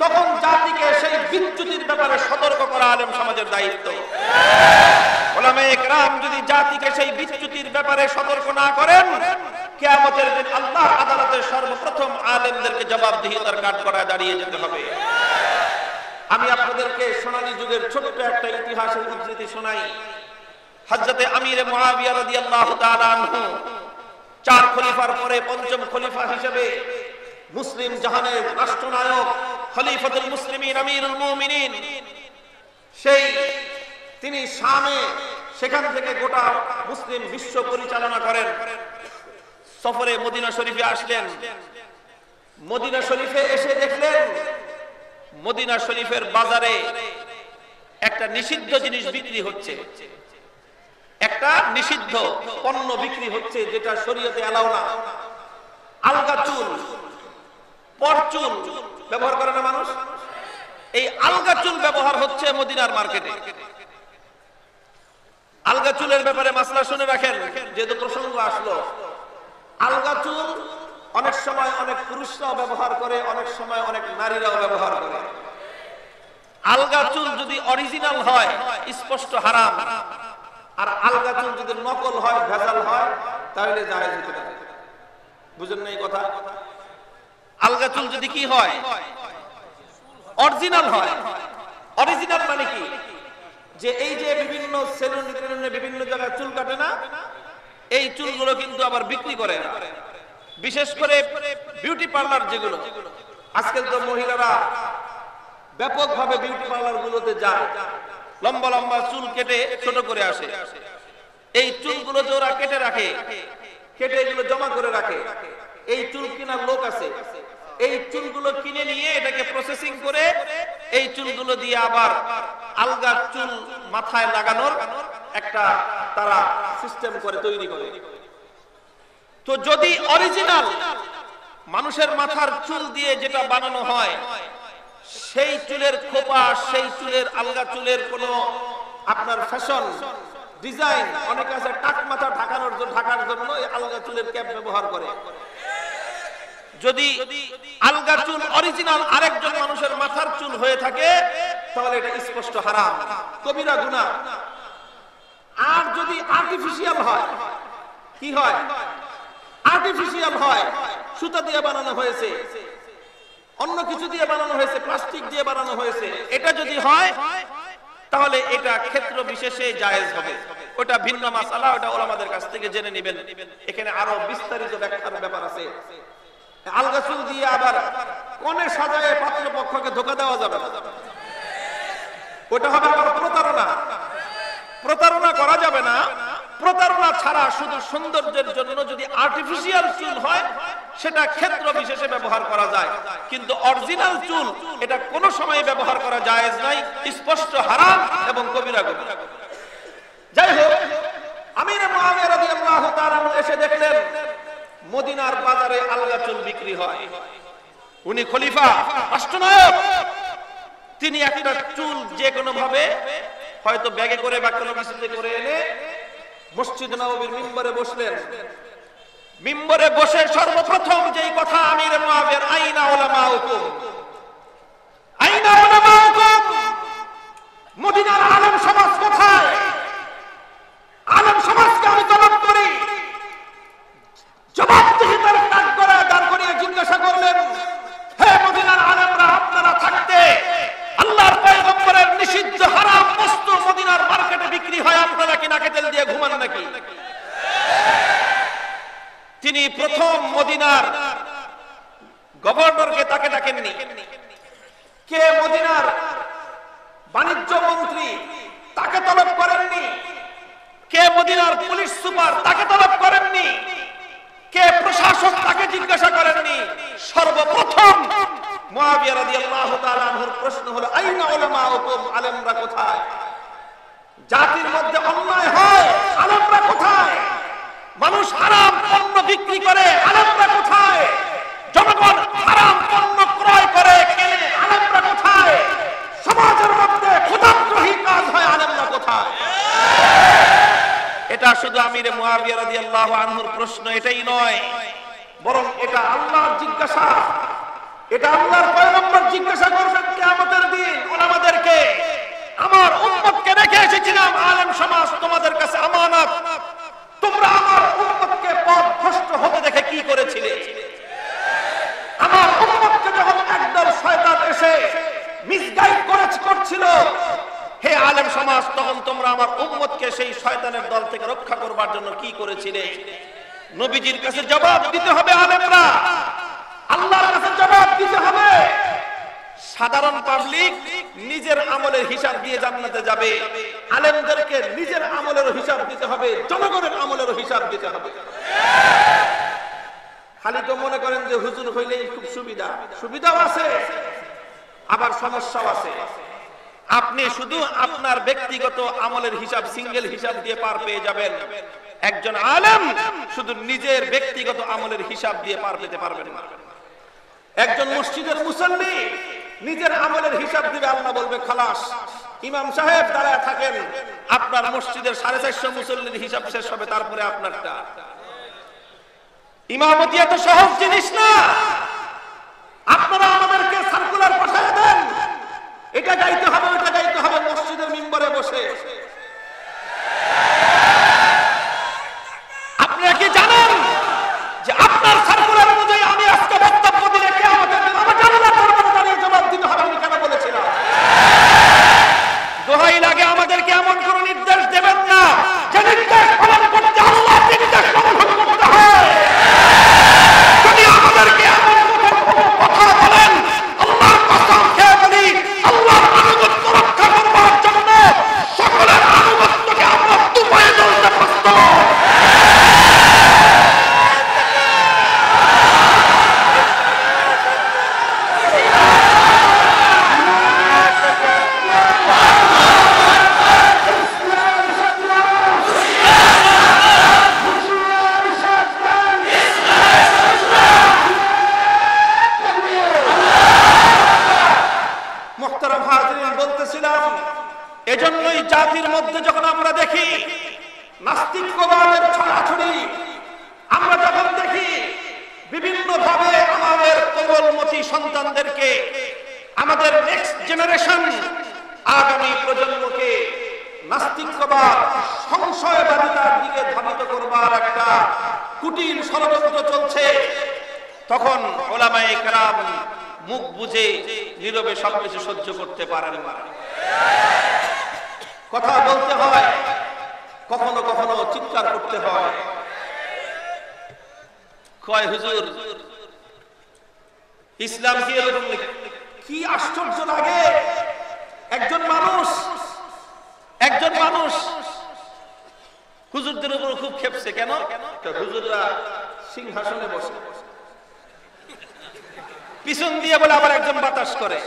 Speaker 1: তখন জাতিকে সেই বিচ্যুতির ব্যাপারে সতর্ক করা আলেম সমাজের দায়িত্ব। উলামায়ে কেরাম যদি জাতিকে সেই বিচ্যুতির ব্যাপারে সতর্ক না করেন, কিয়ামতের দিন আল্লাহর আদালতে সর্বপ্রথম আলেমদেরকে জবাবদিহিতার কাঠগড়ায় দাঁড়িয়ে যেতে হবে। আমি আপনাদেরকে সোনালী যুগের ছোট্ট একটা ইতিহাসের উদ্ধৃতি শোনাই। হযরতে আমিরে মুআবিয়া রাদিয়াল্লাহু তাআলা আনহু 4 খলিফার পরে 5ম খলিফা হিসেবে মুসলিম জাহানের রাষ্ট্রনায়ক, খলিফাতুল মুসলিমিন, আমিরুল মুমিনিন, সেই তিনি শামে, সেখান থেকে গোটা মুসলিম বিশ্ব পরিচালনা করেন। সফরে মদিনা শরীফে আসলেন। মদিনা শরীফে এসে দেখলেন মদিনা শরীফের বাজারে একটা নিষিদ্ধ জিনিস বিক্রি হচ্ছে, একটা নিষিদ্ধ পণ্য বিক্রি হচ্ছে যেটা শরীয়তে এলাও না। আলগা চুল, পরচুল ব্যবহার করে না মানুষ, এই আলগা চুল ব্যবহার হচ্ছে মদিনার মার্কেটে। আলগা চুলের ব্যাপারে মাসলা শুনে রাখেন, যেহেতু প্রসঙ্গ আসলো। আলগা চুল অনেক সময় অনেক পুরুষরাও ব্যবহার করে, অনেক সময় অনেক নারীরাও ব্যবহার করে। আলগা চুল যদি অরিজিনাল হয় স্পষ্ট হারাম, আর আলগা চুল যদি নকল হয়, ভেজাল হয়, তাহলে জায়েজ হতে পারে। বুঝেন না এই কথা? আলগা চুল যদি কি হয়, অরিজিনাল হয়। অরিজিনাল মানে কি? যে এই যে বিভিন্ন সেলুন টেলুনে বিভিন্ন জায়গায় চুল কাটে না, এই চুলগুলো কিন্তু আবার বিক্রি করে না। বিশেষ করে বিউটি পার্লার যেগুলো, আজকাল তো মহিলারা ব্যাপকভাবে বিউটি পার্লার গুলোতে যায়, লম্বা লম্বা চুল কেটে ছোট করে আসে। এই চুলগুলো যে ওরা কেটে রাখে, কেটে এগুলো জমা করে রাখে, এই চুল কেনার লোক আছে। এই চুলগুলো কিনে নিয়ে এটাকে প্রসেসিং করে এই চুলগুলো দিয়ে আবার আলগা চুল মাথায় লাগানোর একটা তারা সিস্টেম করে, তৈরি করে। তো যদি অরিজিনাল মানুষের মাথার চুল দিয়ে যেটা বানানো হয়, সেই চুলের খোপা, সেই চুলের আলগা চুলের কোনো আপনার ফ্যাশন ডিজাইন, অনেকে আছে টাক মাথা ঢাকার জন্য এই আলগা চুলের ক্যাপ ব্যবহার করে। যদি আলগা চুল অরিজিনাল আরেকজন মানুষের মাথার চুল হয়ে থাকে তাহলে এটা স্পষ্ট হারাম, কবিরা গুনাহ। আর যদি আর্টিফিশিয়াল হয়, কি হয়? আর্টিফিশিয়াল হয়, সুতা দিয়ে বানানো হয়েছে, অন্য কিছু দিয়ে বানানো হয়েছে, প্লাস্টিক দিয়ে বানানো হয়েছে, এটা যদি হয় তাহলে এটা ক্ষেত্র বিশেষে জায়েজ হবে। ওটা ভিন্ন মাসালা, ওটা ওলামাদের কাছ থেকে জেনে নেবেন। এখানে আরো বিস্তারিত ব্যাখ্যার ব্যাপার আছে। আলগা চুল দিয়ে আবার কনে সাজায় পাত্রপক্ষকে ধোঁকা দেওয়া যাবে না, ওটা হবে আবার প্রতারণা। প্রতারণা করা যাবে না। প্রতারণা ছাড়া শুধু সৌন্দর্যের জন্য যদি আর্টিফিশিয়াল চুল হয় সেটা ক্ষেত্র বিশেষে ব্যবহার করা যায়, কিন্তু অরিজিনাল চুল এটা কোনো সময় ব্যবহার করা জায়েজ নাই, স্পষ্ট হারাম এবং কবিরা গুনাহ। যাই হোক, আমির মুআবিয়া রাদিয়াল্লাহু তাআলা এসে দেখলেন মদিনার বাজারে আলগা চুল বিক্রি হয়। উনি খলিফা, রাষ্ট্রনায়ক, তিনি একটা চুল যে কোনো ভাবে হয়তো ব্যাগে করে বা কোনো কিছুতে করে এনে মসজিদ নববীর মিম্বরে বসলেন। মিম্বরে বসে সর্বপ্রথম যেই কথা আমির মুআবিয়ার, আইনা উলামাউকুম, আইনা উলামাউকুম, মদিনার আলেম সমাজ কোথায়? আলেম সমাজকে আমি তলব করি। জবাবদিহিতার কাজ করে দাঁড় করিয়ে জিজ্ঞাসা করলেন, হে মদিনার আলেমরা, আপনারা থাকতে আল্লাহর পয়গম্বরের নিষিদ্ধ হারাম বস্তু মদিনার মার্কেটে বিক্রি হয়, আপনারা কি নাকে তেল দিয়ে ঘুমান নাকি? তিনি প্রথম মদিনার গভর্নরকে তাকে ডাকেননি। কে মদিনার বাণিজ্য মন্ত্রী তাকে তলব করেননি। কে মদিনার পুলিশ সুপার তাকে তলব করেননি। কে প্রশাসক তাকে জিজ্ঞাসা করেননি। সর্বপ্রথম মুআবিয়া রাদিয়াল্লাহু তাআলা আনহুর প্রশ্ন হলো, আইনা উলামাউকুম, আলেমরা কোথায়? জাতির মধ্যে অন্যায় হয়, আলেমরা কোথায়? মানুষ হারাম পণ্য বিক্রি করে, আলেমরা কোথায়? জনগণ হারাম পণ্য ক্রয় করে কেনে, আলেমরা কোথায়? সমাজের মধ্যে ক্ষুধাদ্রোহী কাজ হয়, আলেমরা কোথায়? এটা শুধু আমির মুআবিয়া রাদিয়াল্লাহু আনহুর প্রশ্ন এটাই নয়, বরং এটা আল্লাহর জিজ্ঞাসা। এটা আল্লাহর পয়গম্বর জিজ্ঞাসা করবেন কিয়ামতের দিন ওলামাদেরকে। আমার উম্মতকে রেখে এসেছিলাম আলেম সমাজ তোমাদের কাছে আমানত, তোমরা আমার উম্মতকে পথভ্রষ্ট হতে দেখে কি করেছিলে? আমার উম্মতকে যখন একদল শয়তান এসে মিসগাইড করছিল, হে আলেম সমাজ, তখন তোমরা আমার উম্মতকে সেই শয়তানের দল থেকে রক্ষা করবার জন্য কি করেছিলে? নবীজির কাছে জবাব দিতে হবে আলেমরা, আল্লাহর কাছে জবাব দিতে হবে। সাধারণ পাবলিক নিজের আমলের হিসাব দিয়ে জান্নাতে যাবে, আলেমদেরকে নিজের আমলের হিসাব দিতে হবে, জনগণের আমলের হিসাব দিতে হবে। খালি তো মনে করেন যে হুজুর হইলেই খুব সুবিধা, সুবিধাও আছে আবার সমস্যাও আছে। আপনি শুধু আপনার ব্যক্তিগত আমলের হিসাব, সিঙ্গেল হিসাব দিয়ে পার পেয়ে যাবেন। একজন আলেম শুধু নিজের ব্যক্তিগত আমলের হিসাব দিয়ে পার পেতে পারবেন না। একজন মসজিদের মুসল্লি নিজের আমলের হিসাব দিবে, আল্লাহ বলবে খালাস। ইমাম সাহেব দাঁড়ায় থাকেন, আপনার মসজিদের 450 মুসল্লির হিসাব শেষ হবে, তারপরে আপনারটা। ইমামতি এত সহজ জিনিস না। আপনারা আমাদেরকে সার্কুলার পাঠিয়ে দেন, এটা গাইতে হবে, ওটা গাইতে হবে, মসজিদের মিম্বরে বসে। আপনারা কি জানেন যে আপনার সার্কুলার অনুযায়ী আমি আজকে বক্তব্য দিলে কে আমাদের আমার জানালা দরবারে দাঁড়িয়ে জবাব দিতে হবে? আমি কেন বলেছিলাম? দোহাই লাগে আমাদেরকে এমন কোন নির্দেশ দেবেন না যে নির্দেশ পালন করতে আল্লাহর নির্দেশ পালন করতে হয়। যদি আমাদেরকে এমন কথা বলেন, আল্লাহর কসম খেয়ে বলি, আল্লাহর আনুগত্য রক্ষা করবার জন্য সকলের আনুগত্যকে আমরা দুপায়ে চলতে প্রস্তুত। এজন্যই জাতির মধ্যে যখন আমরা দেখি নাস্তিকবাদের ছড়াছড়ি আমরা যখন দেখি, বিভিন্ন ভাবে আমাদের কোমলমতি সন্তানদেরকে, আমাদের নেক্সট জেনারেশন, আগামী প্রজন্মকে নাস্তিকবাদ, সংশয়বাদিতার দিকে ধাবিত করবার একটা কুটিল ষড়যন্ত্র চলছে, তখন ওলামায়ে কেরাম মুখ বুজে নীরবে সবকিছু সহ্য করতে পারেন না। কথা বলতে হয়, কখনো কখনো চিৎকার করতে হয়। কয় হুজুর, ইসলাম কি এরকম? কি আশ্চর্য লাগে, একজন মানুষ হুজুরদের উপর খুব খেপছে। কেন? হুজুররা সিংহাসনে বসে, পিছন দিয়ে বলে আবার একজন বাতাস করে,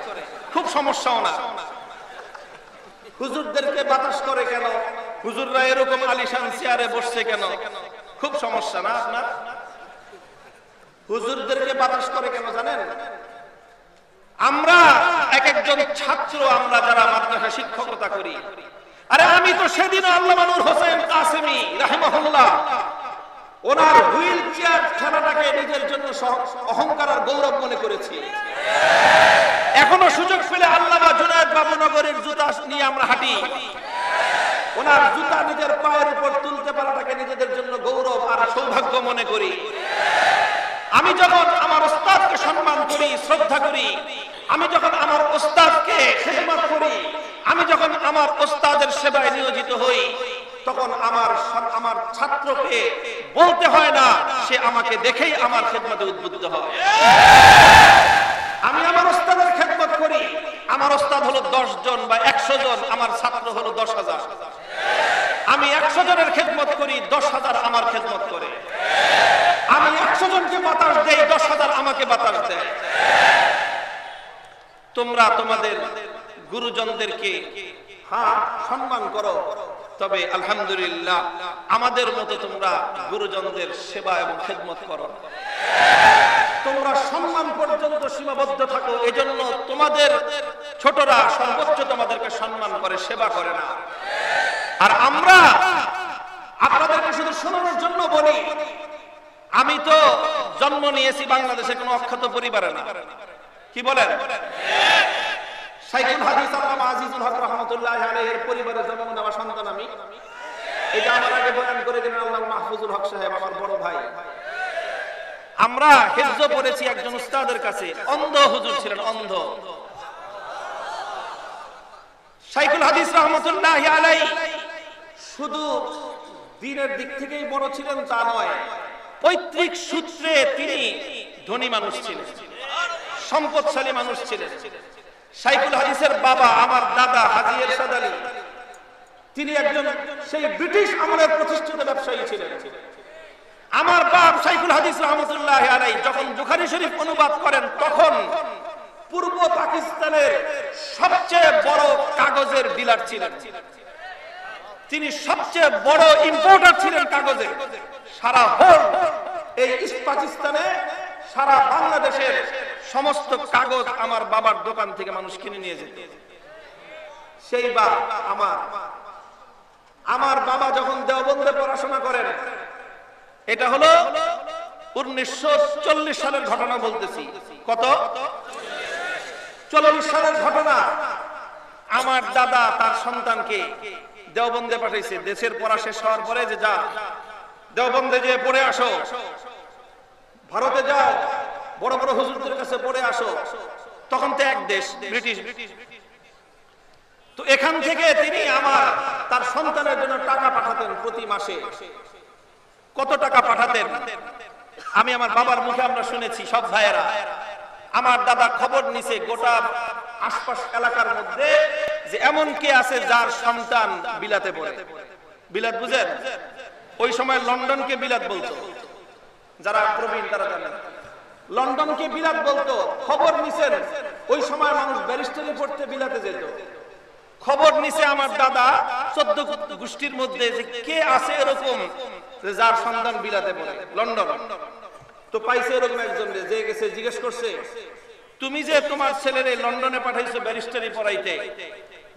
Speaker 1: খুব সমস্যাও না। হুজুরদেরকে বাতাস করে কেন? হুজুররা এরকম আলিশান চেয়ারে বসছে কেন? খুব সমস্যা না আপনার? হুজুরদেরকে বাতাস করে কেন জানেন? আমরা এক একজন ছাত্র, আমরা যারা মাদ্রাসা শিক্ষকতা করি, আরে আমি তো সেদিন আল্লামা নূর হোসেন কাসেমী রাহিমাহুল্লাহ ওনার হুইল চেয়ার ঠেলাটাকে নিজের জন্য অহংকার আর গৌরব মনে করেছি। এখনো সুযোগ পেলে আল্লামা জুনায়েদ বাবুনগরের জুতা নিয়ে আমরা হাঁটি, ওনার জুতা নিজের পায়ের উপর তুলতে পারাটাকে নিজেদের জন্য গৌরব আর সৌভাগ্য মনে করি। আমি যখন আমার ওস্তাদকে সম্মান করি, শ্রদ্ধা করি, আমি যখন আমার ওস্তাদকে খেদমত করি, আমি যখন আমার ওস্তাদের সেবায় নিয়োজিত হই, তখন আমার ছাত্রকে বলতে হয় না, সে আমাকে দেখেই আমার খেদমতে উদ্বুদ্ধ হয়। আমি আমার ওস্তাদের খেদমত করি, আমার ওস্তাদ হলো 10 জন বা 100 জন, আমার ছাত্র হলো 10,000। আমি 100 জনের খেদমত করি, 10,000 আমার খেদমত করে। আমি 100 জনকে বাতাস দেই, 10,000 আমাকে বাতাস দেয়। তোমরা তোমাদের গুরুজনদেরকে সম্মান করো, তবে আলহামদুলিল্লাহ আমাদের মতো তোমরা গুরুজনদের সেবা এবং খেদমত করো। তোমরা সম্মান পর্যন্ত সীমাবদ্ধ থাকো, এজন্য তোমাদের ছোটরা সর্বোচ্চ তোমাদেরকে সম্মান করে, সেবা করে না। আর আমরা আপনাদেরকে শুধু শোনানোর জন্য বলি, আমি তো জন্ম নিয়েছি বাংলাদেশে কোনো অখ্যাত পরিবারে না। কি বলেন? শাইখুল হাদিস আল্লামা আজিজুল হক রাহমাতুল্লাহি আলাইহির পরিবারে জন্ম নেওয়া সন্তান আমি। এটা আমার আগে বয়ান করে দিলেন আল্লামা মাহফুজুল হক সাহেব, আমার বড় ভাই। আমরা হিফজ পড়েছি একজন উস্তাদের কাছে, অন্ধ হুজুর ছিলেন, অন্ধ। শাইখুল হাদিস রাহমাতুল্লাহি আলাইহি শুধু দ্বীনের দিক থেকেই বড় ছিলেন তা নয়, পৈতৃক সূত্রে তিনি ধনী মানুষ ছিলেন, সম্পদশালী মানুষ ছিলেন। শাইখুল হাদিসের বাবা, আমার দাদা হাজী এরশাদ আলী, তিনি একজন সেই ব্রিটিশ আমলের প্রতিষ্ঠিত ব্যবসায়ী ছিলেন। আমার বাপ শাইখুল হাদিস রাহমাতুল্লাহি আলাইহি যখন বুখারী শরীফ অনুবাদ করেন, তখন পূর্ব পাকিস্তানের সবচেয়ে বড় কাগজের ডিলার ছিলেন। তিনি সবচেয়ে বড় ইম্পোর্টার ছিলেন কাগজের। সারা হোল এই ইস্ট পাকিস্তানে, সারা বাংলাদেশের সমস্ত কাগজ আমার বাবার দোকান থেকে মানুষ কিনে নিয়ে যেত। সেই আমার বাবা যখন দেওবন্দে পড়াশোনা করেন, এটা হলো 1940 সালের ঘটনা বলতেছি। কত? 40 সালের ঘটনা। আমার দাদা তার সন্তানকে দেওবন্দে পাঠাইছে। দেশের পড়া শেষ হওয়ার পরে যে যা দেওবন্দে যে পড়ে আসো, ভারতে যাও, বড় বড় হুজুরদের কাছে পড়ে আসো। তখন তো এক দেশ, ব্রিটিশ। তো এখান থেকে তিনি তার সন্তানের জন্য টাকা পাঠাতেন প্রতি মাসে। কত টাকা পাঠাতেন আমি আমার বাবার মুখে আমরা শুনেছি, সব ভাইয়েরা। আমার দাদা খবর নিছে গোটা আশপাশ এলাকার মধ্যে যে এমন কে আছে যার সন্তান বিলাতে পড়ে। বিলাত বুঝেন? ওই সময় লন্ডনকে বিলাত বলতো, যারা প্রবীণ তারা জানেন। লন্ডনকে বিলাত বলতো। খবর নিছেন, ওই সময় মানুষ ব্যারিস্টারি পড়তে বিলাতে যেত। খবর নিছে আমার দাদা 14 গোষ্ঠীর মধ্যে যে কে আছে এরকম যার সন্তান বিলাতে পড়ে, লন্ডন। তো পাইছে এরকম একজন, যে গেছে জিজ্ঞেস করছে, তুমি যে তোমার ছেলেরে লন্ডনে পাঠাইছো ব্যারিস্টারি পড়াইতে,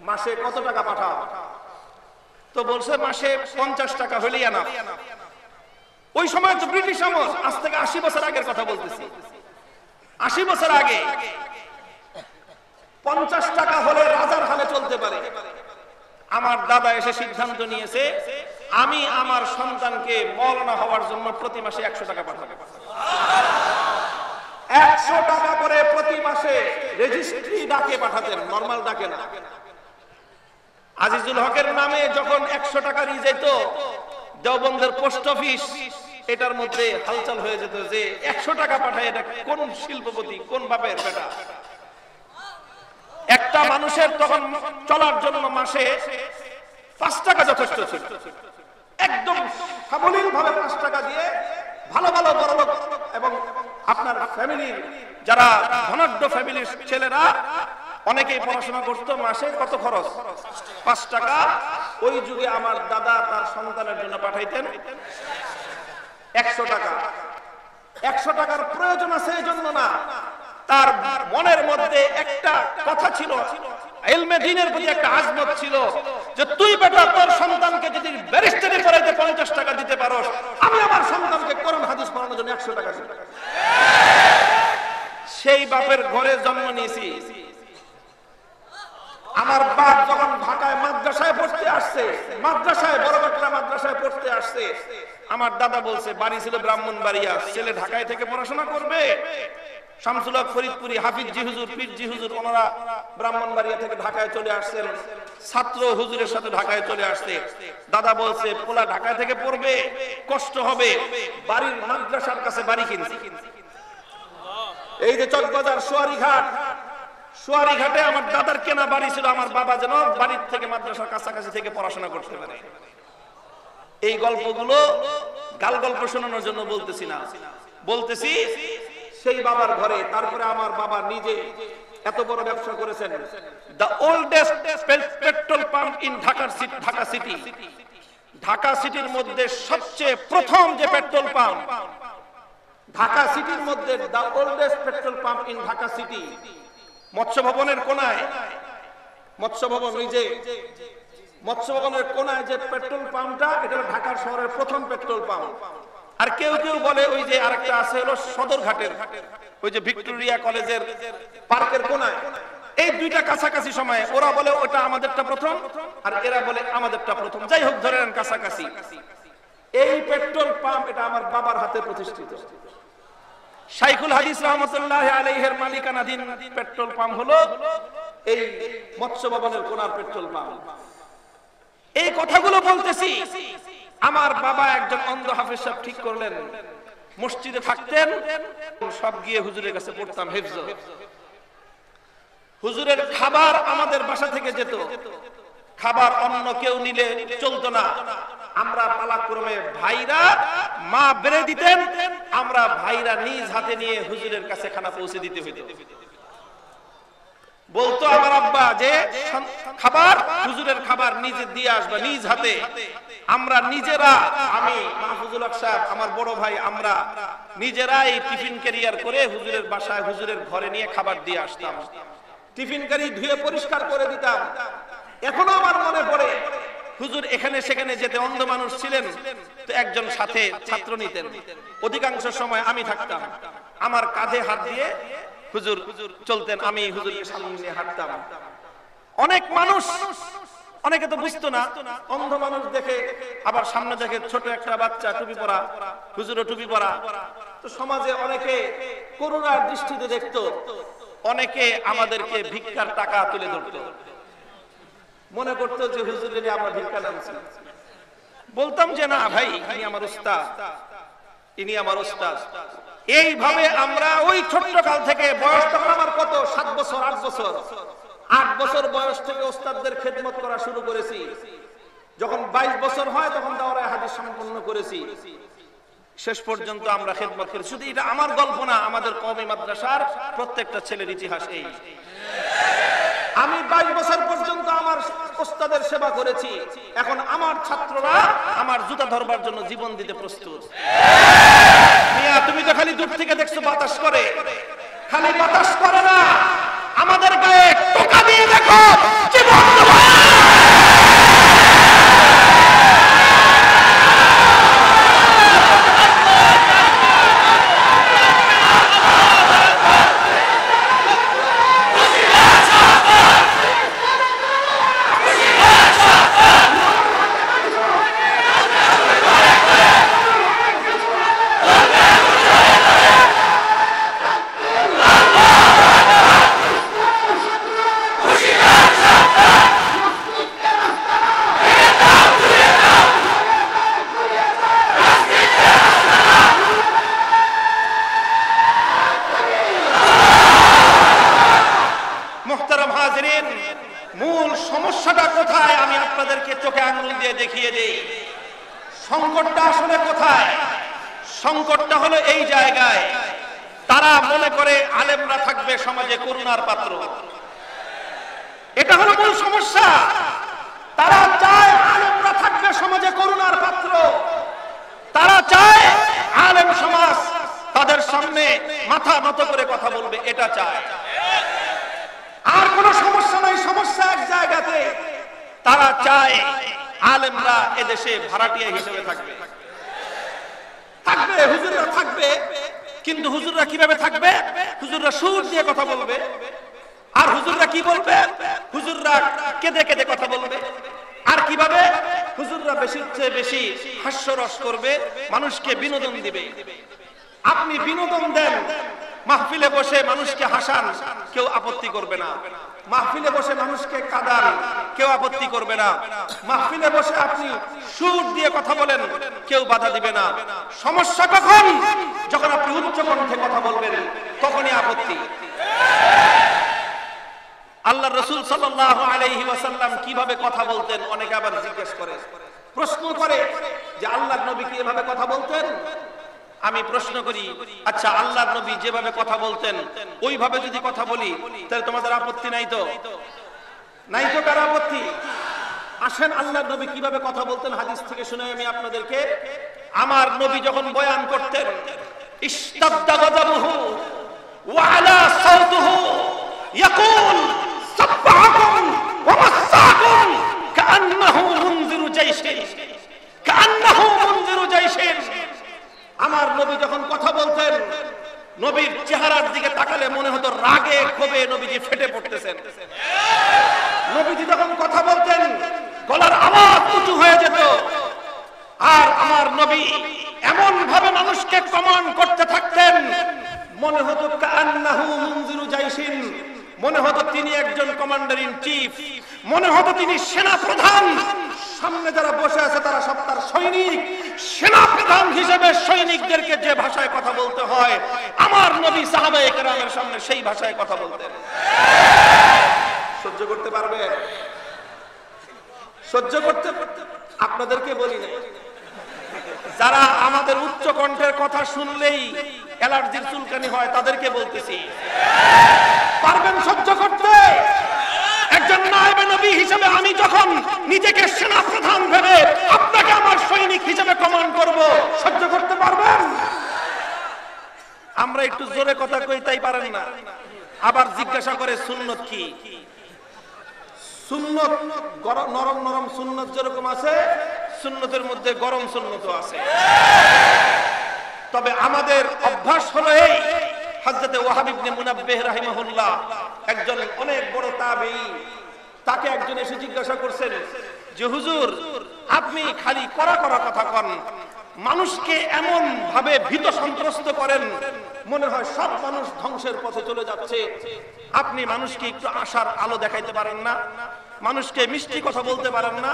Speaker 1: মাসে কত টাকা পাঠাও? তো বলছে মাসে 50 টাকা হলেই আনা। ওই সময় তো ব্রিটিশ আমল, আজ থেকে 80 বছর আগের কথা বলতেছি, 80 বছর আগে 50 টাকা হলে রাজার হালে চলতে পারে। আমার দাদা এসে সিদ্ধান্ত নিয়েছে আমি আমার সন্তানকে মাওলানা হওয়ার জন্য প্রতি মাসে 100 টাকা পাঠাবো। 100 টাকা করে প্রতি মাসে রেজিস্ট্রি ডাকে পাঠাতেন, নরমাল ডাকে না। আজিজুল হকের নামে যখন 100 টাকা নিয়ে যেত দেওবন্দের পোস্ট অফিস, এটার মধ্যে হালচাল হয়ে যেত যে 100 টাকা পাঠায় এটা কোন শিল্পপতি, কোন বাপের বেটা। একটা মানুষের তখন চলার জন্য মাসে 5 টাকা যথেষ্ট ছিল। একদম সাবলীল ভাবে 5 টাকা দিয়ে ভালো ভালো বড় লোক এবং আপনার ফ্যামিলির যারা ধনাঢ্য ফ্যামিলির ছেলেরা অনেকেই পড়াশোনা করত। মাসে কত খরচ? 5 টাকা। ওই যুগে আমার দাদা তার সন্তানের জন্য পাঠাইতেন 100 টাকা। 100 টাকার প্রয়োজন আছে এই জন্য না, তার মনের মধ্যে একটা কথা ছিল, ইলমে দ্বীনের প্রতি একটা আজমত ছিল যে তুই বেটা তোর সন্তানকে যদি ব্যারিস্টারি পড়াইতে 50 টাকা দিতে পারোস, আমি আমার সন্তানকে কোরআন হাদিস পড়ানোর জন্য 100 টাকা দিই। সেই বাপের ঘরে জন্ম নিয়েছি। আমার বাপ যখন ঢাকায় মাদ্রাসায় পড়তে আসছে, মাদ্রাসায় বড়বাটলা মাদ্রাসায় পড়তে আসছে, আমার দাদা বলছে, বাড়ি ছিল ব্রাহ্মণবাড়িয়া, ছেলে ঢাকায় থেকে পড়াশোনা করবে। শামসুল হক ফরিদপুরি, হাফিজ জি হুজুর, পীর জি হুজুর, ওনারা ব্রাহ্মণবাড়িয়া থেকে ঢাকায় চলে আসছেন, ছাত্র হুজুরের সাথে ঢাকায় চলে আসছে। দাদা বলছে পোলা ঢাকায় থেকে পড়বে, কষ্ট হবে, বাড়ির মাদ্রাসার কাছে বাড়ি কিনছি। এই যে চকবাজার সোয়ারি ঘাটে আমার দাদার কেনা বাড়ি ছিল, আমার বাবা যেন বাড়ির থেকে মাদ্রাসার কাছাকাছি থেকে পড়াশোনা করতে পারে। এই গল্পগুলো গাল গল্প শোনানোর জন্য বলতেছি না, বলতেছি সেই বাবার ঘরে। তারপরে আমার বাবা নিজে এত বড় ব্যবসা করেছেন। The oldest petrol pump in Dhaka city, Dhaka সিটির মধ্যে সবচেয়ে প্রথম যে পেট্রোল পাম্প ঢাকা সিটির মধ্যে, the oldest petrol pump in Dhaka city, মৎস্য ভবনের কোনায়, মৎস্য ভবন নিজে মৎস্য ভবনের কোনায় যে পেট্রোল পাম্পটা, এটা ঢাকার শহরের প্রথম পেট্রোল পাম্প। আর কেউ কেউ বলে ওই যে আরেকটা আছে হলো সদরঘাটের, ওই যে ভিক্টোরিয়া কলেজের পার্কের কোনায়। এই দুইটা কাছাকাছি সময়ে ওরা বলে ওটা আমাদেরটা প্রথম, আর এরা বলে আমাদেরটা প্রথম। যাই হোক, ধরেন কাছাকাছি। এই পেট্রোল পাম্প এটা আমার বাবার হাতে প্রতিষ্ঠিত। শাইখুল হাদিস রহমাতুল্লাহ আলাইহির মালিকানাধীন পেট্রোল পাম্প হলো এই মৎস্য ভবনের কোনার পেট্রোল পাম্প। এই কথাগুলো বলতেছি, আমার বাবা একজন অন্ধ হাফেজ সাহেব ঠিক করলেন, মসজিদে থাকতেন, সব গিয়ে হুজুরের কাছে পড়তাম হিফজ। হুজুরের খাবার আমাদের বাসা থেকে যেত, খাবার অন্য কেউ নিলে চলতো না। আমরা পালাক্রমে ভাইরা মা বেড়ে দিতেন, আমরা ভাইরা নিজ হাতে নিয়ে হুজুরের কাছে খানা পৌঁছে দিতে হইত। বলতো আমার আব্বা যে খাবার, হুজুরের খাবার নিজে দিয়ে আসবে নিজ হাতে। আমরা নিজেরা, আমি মাহফুজুল হক সাহেব, আমার বড় ভাই, আমরা নিজেরাই টিফিন ক্যারিয়ার করে হুজুরের বাসায়, হুজুরের ঘরে নিয়ে খাবার দিয়ে আসতাম। টিফিন ক্যারি ধুয়ে পরিষ্কার করে দিতাম। এখনো আমার মনে পড়ে, হুজুর এখানে সেখানে যেতে, অন্ধ মানুষ ছিলেন তো একজন সাথে ছাত্র নিতেন। অধিকাংশ সময় আমি থাকতাম, আমার কাঁধে হাত দিয়ে হুজুর চলতেন, আমি হুজুরকে সামনে নিয়ে হাঁটতাম। অনেক মানুষ, অনেকে তো বুঝতো না, অন্ধ মানুষ দেখে, আবার সামনে দেখে ছোট একটা বাচ্চা টুপি পরা, হুজুরও টুপি পরা। তো সমাজে অনেকে করুণার দৃষ্টিতে দেখতো, অনেকে আমাদেরকে ভিক্ষার টাকা তুলে ধরতো, মনে করতো যে হুজুরের আমরা ভিক্ষা নামছি। বলতাম যে না ভাই, ইনি আমার উস্তাদ, ইনি আমার উস্তাদ। এইভাবে আমরা ওই ছোট্ট কাল থেকে, বয়স তখন আমার কত, 7 বছর 8 বছর, 8 বছর বয়স থেকে ওস্তাদদের খেদমত করা শুরু করেছি। যখন 22 বছর হয় তখন দাওরায়ে হাদিস সম্পন্ন করেছি। শেষ পর্যন্ত আমরা খেদমত করেছি। শুধু এটা আমার গল্প না, আমাদের কওমি মাদ্রাসার প্রত্যেকটা ছেলের ইতিহাস এই। আমি 22 বছর পর্যন্ত আমার ওস্তাদের সেবা করেছি। এখন আমার ছাত্ররা আমার জুতা ধরবার জন্য জীবন দিতে প্রস্তুত। মিয়া, তুমি তো খালি দূর থেকে দেখছো বাতাস করে, খালি বাতাস করে না, আমাদের গায়ে টোকা দিয়ে দেখো জীবন। আপনাদেরকে চোখে আঙ্গুল দিয়ে দেখিয়ে দেই সংকটটা আসলে কোথায়। সংকটটা হলো এই জায়গায়, তারা মনে করে আলেমরা থাকবে সমাজে করুণার পাত্র। এটা হলো মূল সমস্যা। তারা চায় আলেমরা থাকবে সমাজে করুণার পাত্র। তারা চায় আলেম সমাজ তাদের সামনে মাথা নত করে কথা বলবে, এটা চায়। আর কোনো সমস্যা নাই, সমস্যা এক জায়গাতে। তারা চায় আলেমরা এদেশে ভাড়াটিয়া হিসেবে থাকবে। থাকবে হুজুররা থাকবে, কিন্তু হুজুররা কিভাবে থাকবে? হুজুররা সুর দিয়ে কথা বলবে। আর হুজুররা কি বলবে? হুজুররা কেঁদে কেঁদে কথা বলবে। আর কিভাবে? হুজুররা বেশির চেয়ে বেশি হাস্যরস করবে, মানুষকে বিনোদন দিবে। আপনি বিনোদন দেন, মাহফিলে বসে মানুষকে হাসান, কেউ আপত্তি করবে না। মাহফিলে বসে মানুষকে কাঁদান, কেউ আপত্তি করবে না। মাহফিলে বসে আপনি সুর দিয়ে কথা বলেন, কেউ বাধা দিবে না। সমস্যা কখন? যখন আপনি উচ্চ কণ্ঠে কথা বলবেন, তখনই আপত্তি। আল্লাহ রাসূল সাল্লাল্লাহু আলাইহি ওয়াসাল্লাম কিভাবে কথা বলতেন? অনেকে আবার জিজ্ঞেস করে, প্রশ্ন করে যে আল্লাহর নবী কি এভাবে কথা বলতেন? আমি প্রশ্ন করি, আচ্ছা আল্লাহর নবী যেভাবে কথা বলতেন ওইভাবে যদি কথা বলি, তাহলে তোমাদের আপত্তি নাই তো? নাই তো কার আপত্তি? আসেন আল্লাহর নবী কিভাবে কথা বলতেন হাদিস থেকে শুনে আমি আপনাদেরকে। আমার নবী যখন বয়ান করতেন, ইশতাদ্দা গাযাবুহু ওয়া আলা সাওতুহু ইয়াকুল সাব্বাহাকুম ওয়া মাসসাকুম কাআন্নাহু মুনযিরু জাইশিন, কাআন্নাহু মুনযিরু জাইশিন। আমার নবী যখন কথা বলতেন, নবীর চেহারার দিকে তাকালে মনে হতো রাগে ক্ষোভে নবীজি ফেটে পড়তেছেন। নবীজি যখন কথা বলতেন, গলার আওয়াজ উঁচু হয়ে যেত। আর আমার নবী এমন ভাবে মানুষকে কমান্ড করতে থাকতেন, মনে হতো কাআন্নাহু মুনযিরু জাইশিন, মনে হতো তিনি একজন কমান্ডার ইন চিফ, মনে হতো তিনি সেনা প্রধান। সামনে যারা বসে আছে তারা সব তার সৈনিক। সেনা প্রধান হিসেবে সৈনিকদেরকে যে ভাষায় কথা বলতে হয়, আমার নবী সাহাবায়ে কেরামের সামনে সেই ভাষায় কথা বলতেন। সহ্য করতে পারবে? সহ্য করতে? আপনাদেরকে বলি না, যারা আমাদের উচ্চ কণ্ঠের কথা শুনলেই অ্যালার্জির চুলকানি হয় তাদেরকে বলতেছি, পারবেন সহ্য করতে? একজন নায়েবে নবী হিসেবে আমি যখন নিজেকে সেনা প্রধান ভেবে আপনাকে আমার সৈনিক হিসেবে কমান্ড করব, সহ্য করতে পারবেন? আমরা একটু জোরে কথা কই, তাই পারেন না। আবার জিজ্ঞাসা করে সুন্নত কি? সুন্নত নরম নরম সুন্নত যেরকম আছে, সুন্নতের মধ্যে গরম সুন্নতও আছে। তবে আমাদের অভ্যাস হলো এই, হযরত ওয়াহাব ইবনে মুনাব্বিহ রাহিমাহুল্লাহ একজন অনেক বড় তাবেঈ, তাকে একজন এসে জিজ্ঞাসা করছেন যে হুজুর আপনি খালি কড়া কড়া কথা কন, মানুষকে এমন ভাবে ভীত সন্ত্রস্ত করেন, মনে হয় সব মানুষ ধ্বংসের পথে চলে যাচ্ছে। আপনি মানুষকে একটু আশার আলো দেখাইতে পারেন না? মানুষকে মিষ্টি কথা বলতে পারেন না?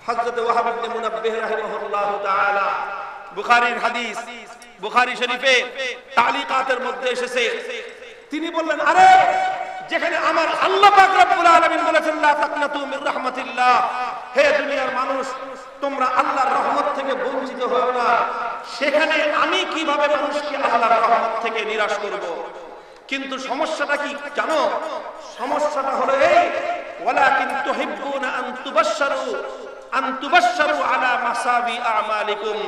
Speaker 1: হযরত ওয়াহাব ইবনে মুনাব্বিহ রাহিমাহুল্লাহু তাআলা, বুখারীর হাদিস, বুখারী শরীফে তালিকাতের মধ্যে এসেছে, তিনি বললেন, আরে যেখানে আমার আল্লাহ পাক রব্বুল আলামিন বলেছেন লা তাকনাতু মির রাহমাতিল্লাহ, হে দুনিয়ার মানুষ তোমরা আল্লাহর রহমত থেকে বঞ্চিত হও না, সেখানে আমি কিভাবে মানুষকে আল্লাহর রহমত থেকে নিরাশ করব? কিন্তু সমস্যাটা কি জানো? সমস্যাটা হলো এই, ওয়ালাকিন তুহিব্বুনা আন তুবাশশারু আলা মাসাবি আমালিকুম।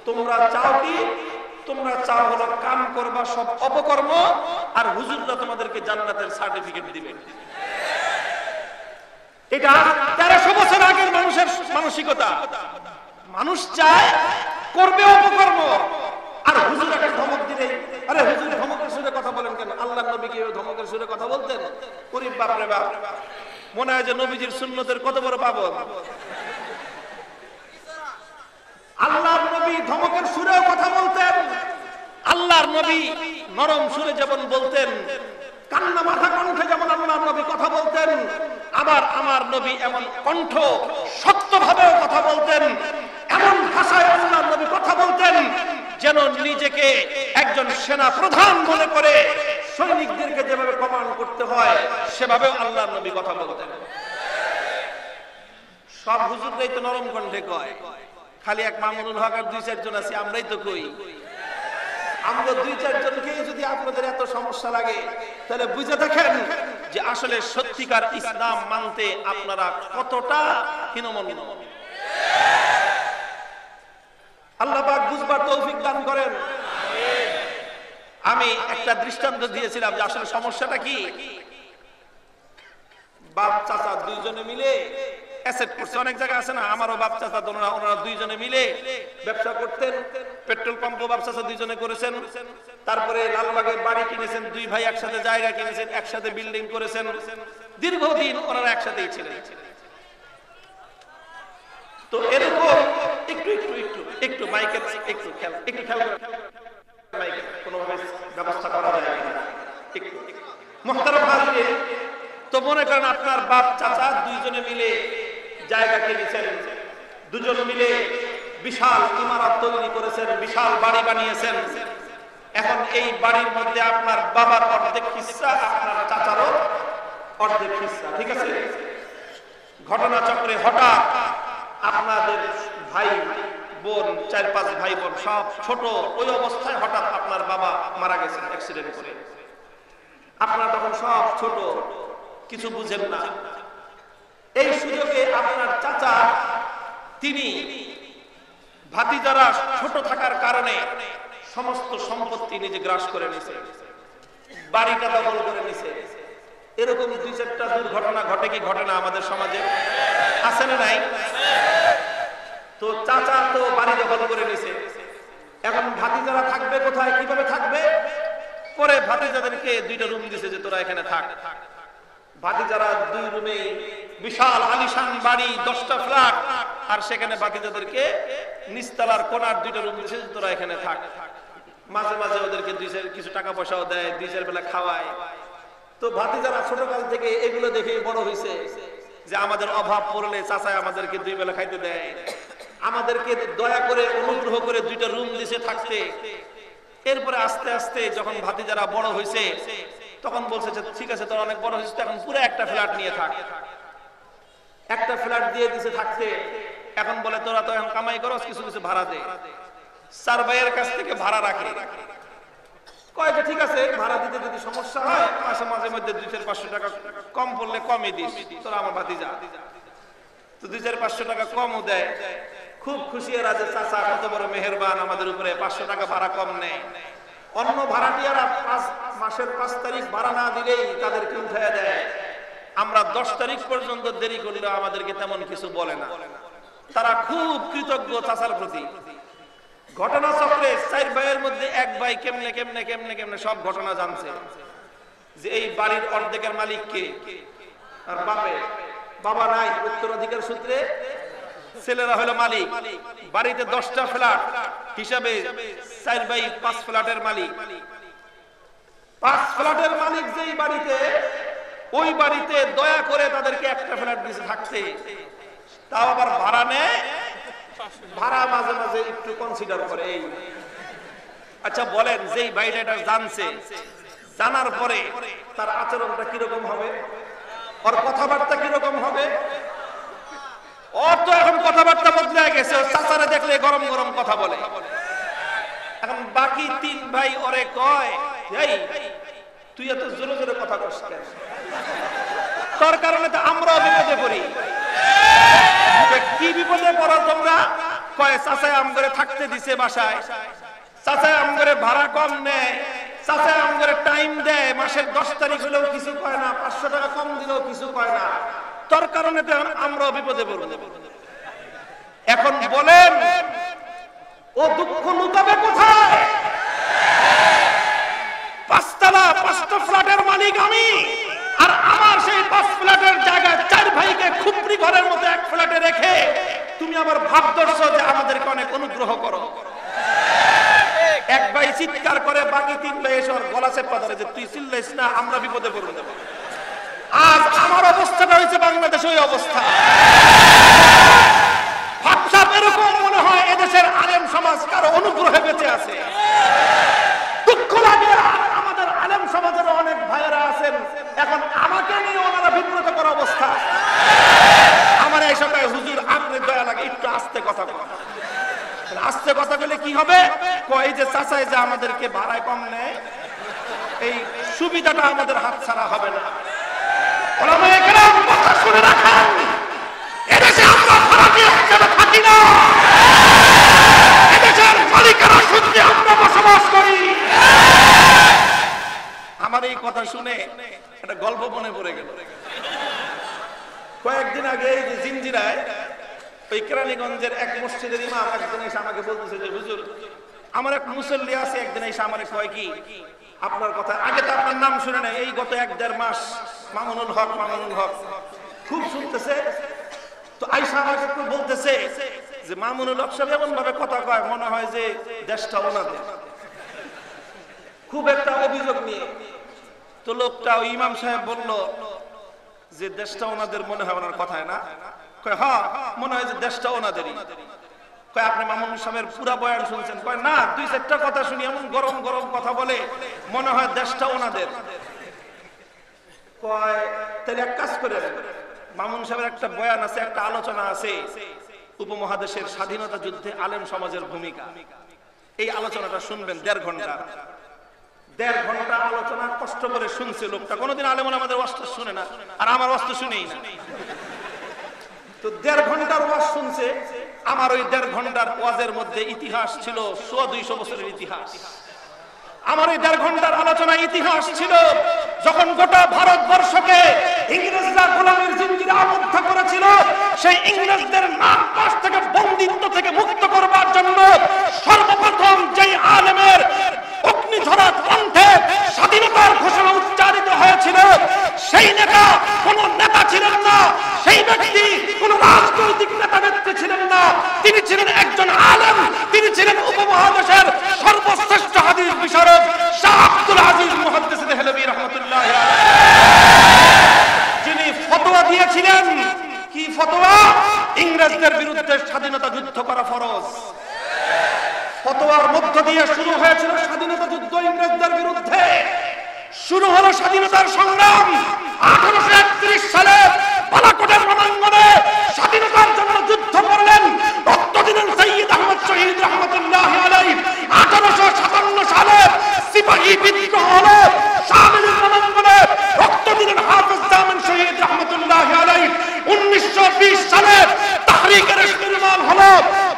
Speaker 1: তোমরা চাও কি? তোমরা চাও হলো কাম করবা সব অপকর্ম, আর হুজুররা তোমাদেরকে জান্নাতের সার্টিফিকেট দিবে। এটা 1300 বছর আগের মানুষের মানসিকতা। মানুষ চায় করবে অপকর্ম, আর হুজুর একটা ধমক দিলে, আরে হুজুর ধমকের সুরে কথা বলেন কেন? আল্লাহর নবী কি ধমকের সুরে কথা বলতেন? গরিব বাপ রে বাপ, মনে হয় যে নবীজির সুন্নতের কত বড় পাবন। আল্লাহর নবী ধমকের সুরেও কথা বলতেন। আল্লাহর নবী নরম সুরে যেমন বলতেন, কান্না মাথা কণ্ঠে যেমন আল্লাহর নবী কথা বলতেন, আবার আমার নবী এমন কণ্ঠ শক্তভাবেও কথা বলতেন, এমন ভাষায় আল্লাহর নবী কথা বলতেন যেন নিজেকে একজন সেনা প্রধান মনে করে সৈনিকদেরকে যেভাবে কমান্ড করতে হয় সেভাবেও আল্লাহর নবী কথা বলতেন। সব হুজুররাই তো নরম কণ্ঠে কয়, খালি এক মামুনুল হক আর 2-4 জন আছি আমরাই তো কই। আমরা 2-4 জনকে যদি আপনাদের এত সমস্যা লাগে তাহলে বুঝে দেখেন যে আসলে সত্যিকার ইসলাম মানতে আপনারা কতটা হীনমন্য। আল্লাহ পাক বুঝবার তৌফিক দান করেন। আমি একটা দৃষ্টান্ত দিয়েছিলাম যে আসলে সমস্যাটা কি। বাপ চাচা 2 জনে মিলে অ্যাসেট করছে, অনেক জায়গা আছে না, আমারও বাপ চাচা ওনারা 2 জনে মিলে ব্যবসা করতেন। পেট্রোল পাম্পও বাপ চাচা 2 জনে করেছেন। তারপরে লালবাগে বাড়ি কিনেছেন, 2 ভাই একসাথে জায়গা কিনেছেন, একসাথে বিল্ডিং করেছেন, দীর্ঘদিন ওনারা একসাথেই ছিলেন। তো এরকম একটু একটু একটু একটু মাইকের একটু খেয়াল মাইকের কোনোভাবে ব্যবস্থা করা যায় না একটু মুহতারাম হাজির। তো মনে করেন আপনার বাপ চাচা 2 জনে মিলে জায়গা কিনেছেন, 2 জন মিলে বিশাল ইমারত তৈরি করেছেন, বিশাল বাড়ি বানিয়েছেন। এখন এই বাড়ির মধ্যে আপনার বাবার অর্ধেক হিস্সা, আপনার চাচারও অর্ধেক হিস্সা, ঠিক আছে। ঘটনা চক্রে হঠাৎ আপনাদের ভাই বোন 4-5 ভাই বোন সব ছোট, ওই অবস্থায় হঠাৎ আপনার বাবা মারা গেছেন অ্যাক্সিডেন্ট করে। আপনারা তখন সব ছোট, কিছু বুঝেন না। এই সুযোগে আপনার চাচা তিনি ভাতিজারা ছোট থাকার কারণে সমস্ত সম্পত্তি নিজে গ্রাস করে নিছে, বাড়িটা দখল করে নিছে। এরকম 2-4টা দুর্ঘটনা ঘটে কি ঘটে না আমাদের সমাজে? আছে না নাই? তো চাচা তো বাড়ি দখল করে নিছে, এখন ভাতিজারা থাকবে কোথায়, কিভাবে থাকবে? পরে ভাতিজাদেরকে 2টা রুম দিছে যে তোরা এখানে থাক। ভাতিজারা 2 রুমে বিশাল আলিশান বাড়ি, 10টা ফ্ল্যাট, আর সেখানে ভাতিজাদেরকে নিচতলার কোণার 2টা রুম দিছে যে তোরা এখানে থাক। মাঝে মাঝে ওদেরকে কিছু টাকা পয়সাও দেয়, 2-4 বেলা খাওয়ায়। তো ভাতিজারা ছোটকাল থেকে এগুলো দেখে বড় হয়েছে যে আমাদের অভাব পড়লে চাচাই আমাদেরকে 2 বেলা খাইতে দেয়, আমাদেরকে দয়া করে অনুগ্রহ করে 2টা রুম দিছে থাকতে। এরপরে আস্তে আস্তে যখন ভাতিজারা বড় হয়েছে তখন বলছে যে ঠিক আছে তোর অনেক বড় হয়েছে, এখন পুরো একটা ফ্ল্যাট নিয়ে থাক। একটা ফ্ল্যাট দিয়ে দিছে থাকতে। এখন বলে তোরা তো এখন কামাই করস, কিছু কিছু ভাড়া দে। 4 ভাইয়ের কাছ থেকে ভাড়া রাখে, কয় যে ঠিক আছে ভাড়া দিতে যদি সমস্যা হয় মাসে মাঝে মধ্যে 200-500 টাকা কম পড়লে কমই দিস, তোরা আমার ভাতিজা। তো 200-500 টাকা কমও দেয়। খুব খুশি এরা যে চাচা কত বড় মেহেরবান, আমাদের উপরে 500 টাকা ভাড়া কম নেয়। অন্য ভাড়াটিয়ারা মাসের 5 তারিখ ভাড়া না দিলেই তাদেরকে উঠাইয়া দেয়। আমরা 10 তারিখ পর্যন্ত দেরি করলেও আমাদেরকে তেমন কিছু বলে না। তারা খুব কৃতজ্ঞ চাচার প্রতি। ঘটনা চক্রে 4 ভাইয়ের মধ্যে 1 ভাই কেমনে কেমনে কেমনে কেমনে সব ঘটনা জানছে যে এই বাড়ির অর্ধেকের মালিক কে। আর বাবা নাই, উত্তরাধিকার সূত্রে ছেলেরা হলো মালিক। বাড়িতে 10টা ফ্ল্যাট হিসাবে 4 ভাই 5 ফ্ল্যাটের মালিক। 5 ফ্ল্যাটের মালিক যেই বাড়িতে, ওই বাড়িতে দয়া করে তাদেরকে একটা ফ্ল্যাট দিতে থাকতে, তাও আবার ভাড়া নেয়। ভাড়া মাঝে মাঝে একটু কনসিডার করে। আচ্ছা বলেন যেই ভাইটা এটা জানছে, জানার পরে তার আচরণটা কিরকম হবে, ওর কথাবার্তা কিরকম হবে? ওর তো এখন কথাবার্তা বদলে গেছে, ওর চাচারা দেখলে গরম গরম কথা বলে। এখন বাকি 3 ভাই ওরে কয় এই তুই এত জোরে জোরে কথা কস কেন? তোর কারণে তো আমরাও বিপদে পড়ি। কি বিপদে পড়ো তোমরা? কয় চাচাই আম করে থাকতে দিছে বাসায়, চাচাই আম করে ভাড়া কম নেয়, চাচাই আম করে টাইম দেয়, মাসের 10 তারিখ হলেও কিছু কয় না, 500 টাকা কম দিলেও কিছু কয় না। তোর কারণে তো আমরাও বিপদে পড়ব। এখন বলেন ও দুঃখ লুকাবে কোথায়? 5 তলা 5টা ফ্ল্যাটের মালিক আমি, আর আমার সেই 5 ফ্ল্যাটের জায়গায় 4 ভাইকে খুপড়ি ঘরের মধ্যে 1 ফ্ল্যাটে রেখে তুমি আবার ভাব ধরছো যে আমাদেরকে অনেক অনুগ্রহ করো। 1 ভাই চিৎকার করে, বাকি 3 ভাই এসে গলা চেপা ধরে যে তুই চিল্লাইস না, আমরা বিপদে পড়ব। আজ আমার অবস্থাটা হয়েছে বাংলাদেশে ওই অবস্থা। ভাবসাব এরকম মনে হয় এদেশের আলেম সমাজ কারো অনুগ্রহে বেঁচে আছে। দুঃখ লাগে আমাদের আলেম সমাজের অনেক ভাইয়েরা আছেন এখন আমাকে নিয়ে ওনারা বিব্রত করা অবস্থা। আমার এই সবাই হুজুর আমাদেরকে ভাড়ায় কম নেয়, এই সুবিধাটা আমাদের হাতছাড়া হবে না। ওলামায়ে কেরাম কথা শুনে রাখেন, এদেশে আমরা ভাড়াটিয়া হিসেবে থাকি না, এদেশের মালিকানা সূত্রে আমরা বসবাস করি। আমার এই কথা শুনে একটা গল্প মনে পড়ে গেল। কয়েকদিন আগে এই যে জিঞ্জিরায় ওই কেরানীগঞ্জের এক মসজিদের ইমাম একদিন এসে আমাকে বলতেছে যে হুজুর, আমার এক মুসল্লি আছে, একদিন এসে আমার কয় কি আপনার কথা, আগে তো আপনার নাম শুনে নাই, এই গত 1-1.5 মাস মামুনুল হক খুব শুনতেছে, তো আইসা আমাকে বলতেছে যে মামুনুল হক সাহেব এমন ভাবে কথা কয় মনে হয় যে দেশটা ওনাদের, খুব একটা অভিযোগ নিয়ে। তো লোকটা ওই ইমাম সাহেব বলল যে দেশটা ওনাদের মনে হয় ওনার কথায় না? কয় হ্যাঁ মনে হয় যে দেশটা ওনাদেরই। কয় আপনি মামুনুল সাহেবের পুরা বয়ান শুনছেন? কয় না, 2-4টা কথা শুনি, এমন গরম গরম কথা বলে মনে হয় দেশটা ওনাদের। কয় তাহলে এক কাজ করে, মামুন সাহেবের একটা বয়ান আছে, একটা আলোচনা আছে উপমহাদেশের স্বাধীনতা যুদ্ধে আলেম সমাজের ভূমিকা, এই আলোচনাটা শুনবেন 1.5 ঘন্টা। 1.5 ঘন্টা আলোচনা কষ্ট করে শুনছে লোকটা, কোনোদিন আলেম আমাদের ওয়াজ শুনে না, আর আমার ওয়াজ শুনেই না। তো 1.5 ঘন্টার ওয়াজ শুনছে। আমার ওই 1.5 ঘন্টার ওয়াজের মধ্যে ইতিহাস ছিল 200 বছরের ইতিহাস। আমার এই 1.5 ঘন্টার আলোচনা ইতিহাস ছিল যখন গোটা ভারতবর্ষকে ইংরেজরা গোলামের জিঞ্জিরে আবদ্ধ করেছিল, সেই ইংরেজদের নাগপাশ থেকে বন্দিত্ব থেকে মুক্ত করবার জন্য সর্বপ্রথম যেই আলেমের অগ্নিঝরা কণ্ঠে স্বাধীনতার ঘোষণা উচ্চারিত হয়েছিল, সেই নেতা কোন নেতা ছিলেন না, সেই ব্যক্তি কোন রাজনৈতিক নেতা ব্যক্তি ছিলেন না, তিনি ছিলেন একজন আলেম, তিনি ছিলেন উপমহাদেশের সর্বশ্রেষ্ঠ হাদিস বিশারদ শাহ আব্দুল আজিজ মুহাদ্দিস দেহলভী রাহমাতুল্লাহ আলাইহি, যিনি ফতোয়া দিয়েছিলেন। কি ফতোয়া? ইংরেজদের বিরুদ্ধে স্বাধীনতা যুদ্ধ করা ফরজ। ফতোয়ার মধ্য দিয়ে শুরু হয়েছিল স্বাধীনতা যুদ্ধ ইংরেজদের বিরুদ্ধে, শুরু হলো স্বাধীনতার সংগ্রাম। 1831 সালে বালাকোটের রণাঙ্গনে স্বাধীনতার জন্য যুদ্ধ করলেন, রক্ত দিলেন সৈয়দ আহমদ শহীদ রহমতুল্লাহ আলাইহি। 1857 সালে সিপাহী বিদ্রোহ হলো, শামিলের রণাঙ্গনে রক্ত দিলেন হাফেজ জামান শহীদ রহমতুল্লাহ আলাইহি। 1920 সালে তাহরিকের নির্মাণ হলো,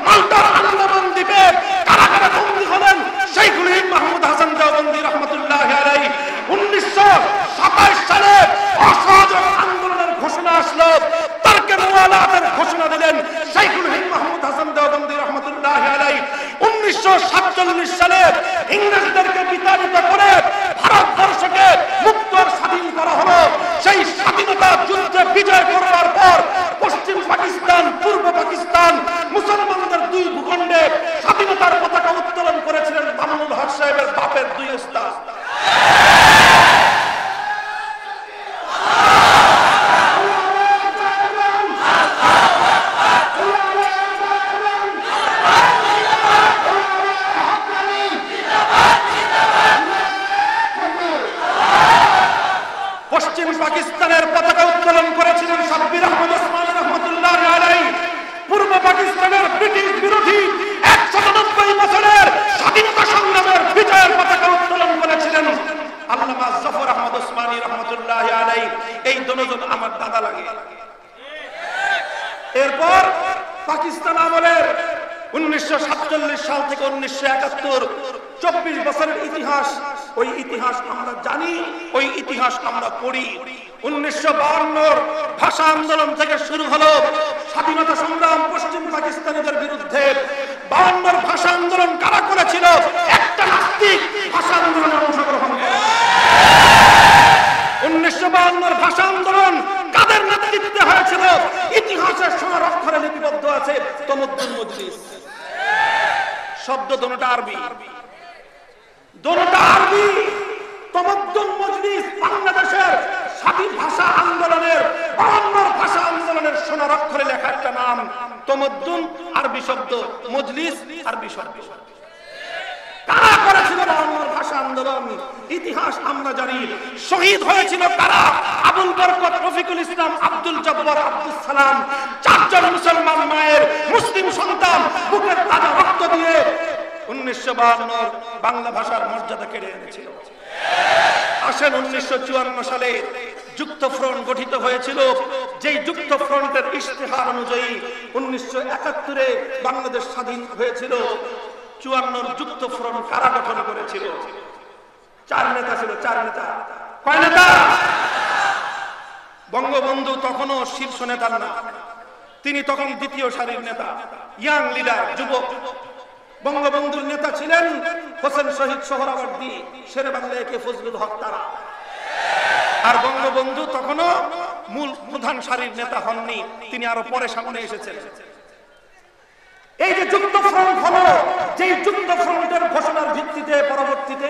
Speaker 1: মাল্টার আন্দামান দ্বীপে কারাগারে বন্দী হলেন শাইখুল হিন্দ মাহমুদ হাসান দেওবন্দি রহমতুল্লাহ আলাইহি। 1927 সালে অসহযোগ আন্দোলনের ঘোষণা আসলো, তারকে মুওয়ালাতের ঘোষণা দিলেন শাইখুল হিন্দ মাহমুদ হাসান দেওবন্দি রহমতুল্লাহ আলাইহি। 1947 সালে ইংরেজদেরকে বিতাড়িত করে ভারতবর্ষকে মুক্ত আর স্বাধীন করা হলো। সেই স্বাধীনতা যুদ্ধে বিজয় করবার পর পশ্চিম পাকিস্তান, পূর্ব পাকিস্তান, মুসলমানদের 2 ভূখণ্ডে স্বাধীনতার পতাকা উত্তোলন করেছিলেন মামুনুল হক সাহেবের বাপের 2 ওস্তাদ। পশ্চিম পাকিস্তানের পতাকা উত্তোলন করেছিলেন সাব্বির আহমদ ওসমানী রহমতুল্লাহ আলাইহি। পূর্ব পাকিস্তানের ব্রিটিশ বিরোধী 190 বছরের স্বাধীনতা সংগ্রামের বিজয়ের পতাকা উত্তোলন করেছিলেন আল্লামা জাফর আহমদ ওসমানী রহমতুল্লাহ আলাইহি। এই দুজন আমার দাদা লাগে। এরপর পাকিস্তান আমলের 1947 সাল থেকে 1971 24 বছরের ইতিহাস, ওই ইতিহাস আমরা জানি, ওই ইতিহাস আমরা পড়ি। 1952 ভাষা আন্দোলন থেকে শুরু হলো স্বাধীনতা সংগ্রাম পশ্চিম পাকিস্তানিদের বিরুদ্ধে। 52 ভাষা আন্দোলন কারা করেছিল? একটা নাস্তিক ভাষা আন্দোলনে অংশগ্রহণ করে। 1952 ভাষা আন্দোলন কাদের নেতৃত্বে হয়েছিল? ইতিহাসের সোনার অক্ষরে লিপিবদ্ধ আছে তমদ্দুন মজলিস। শব্দ দুটোটা আরবি, দুটোটা আরবি। তমদ্দুন মজলিস বাংলাদেশের স্বাধীন ভাষা আন্দোলনের 52 ভাষা আন্দোলনের সোনার অক্ষরে লেখা একটা নাম। তমদ্দুন আরবি শব্দ, মজলিস আরবি শব্দ। কারা করেছিল 52 ভাষা আন্দোলন? ইতিহাস আমরা জানি। শহীদ হয়েছিল কারা? আবুল বরকত, রফিকুল ইসলাম, আব্দুল জব্বার, আব্দুল সালাম, 4 জন মুসলমান মায়ের মুসলিম সন্তান বুকের তাজা রক্ত দিয়ে
Speaker 2: 1952 বাংলা ভাষার মর্যাদা কেড়ে এনেছিল। আসেন 1954 সালে যুক্ত ফ্রন্ট গঠিত হয়েছিল, যেই যুক্ত ফ্রন্টের ইশতেহার অনুযায়ী 1971 বাংলাদেশ স্বাধীন হয়েছিল। 54 যুক্ত ফ্রন্ট কারা গঠন করেছিল? 4 নেতা ছিল। 4 নেতা। কয় নেতা? বঙ্গবন্ধু তখনও শীর্ষ নেতা না, তিনি তখন দ্বিতীয় সারির নেতা, ইয়াং লিডার, যুবক। বঙ্গবন্ধুর নেতা ছিলেন হোসেন শহীদ সোহরাওয়ার্দী, শেরে বাংলা একে ফজলুল হক তারা। আর বঙ্গবন্ধু তখনও মূল প্রধান সারির নেতা হননি, তিনি আরো পরে সামনে এসেছেন। এই যে যুক্ত ফ্রন্ট হলো, যেই যুক্ত ফ্রন্টের ঘোষণার ভিত্তিতে পরবর্তীতে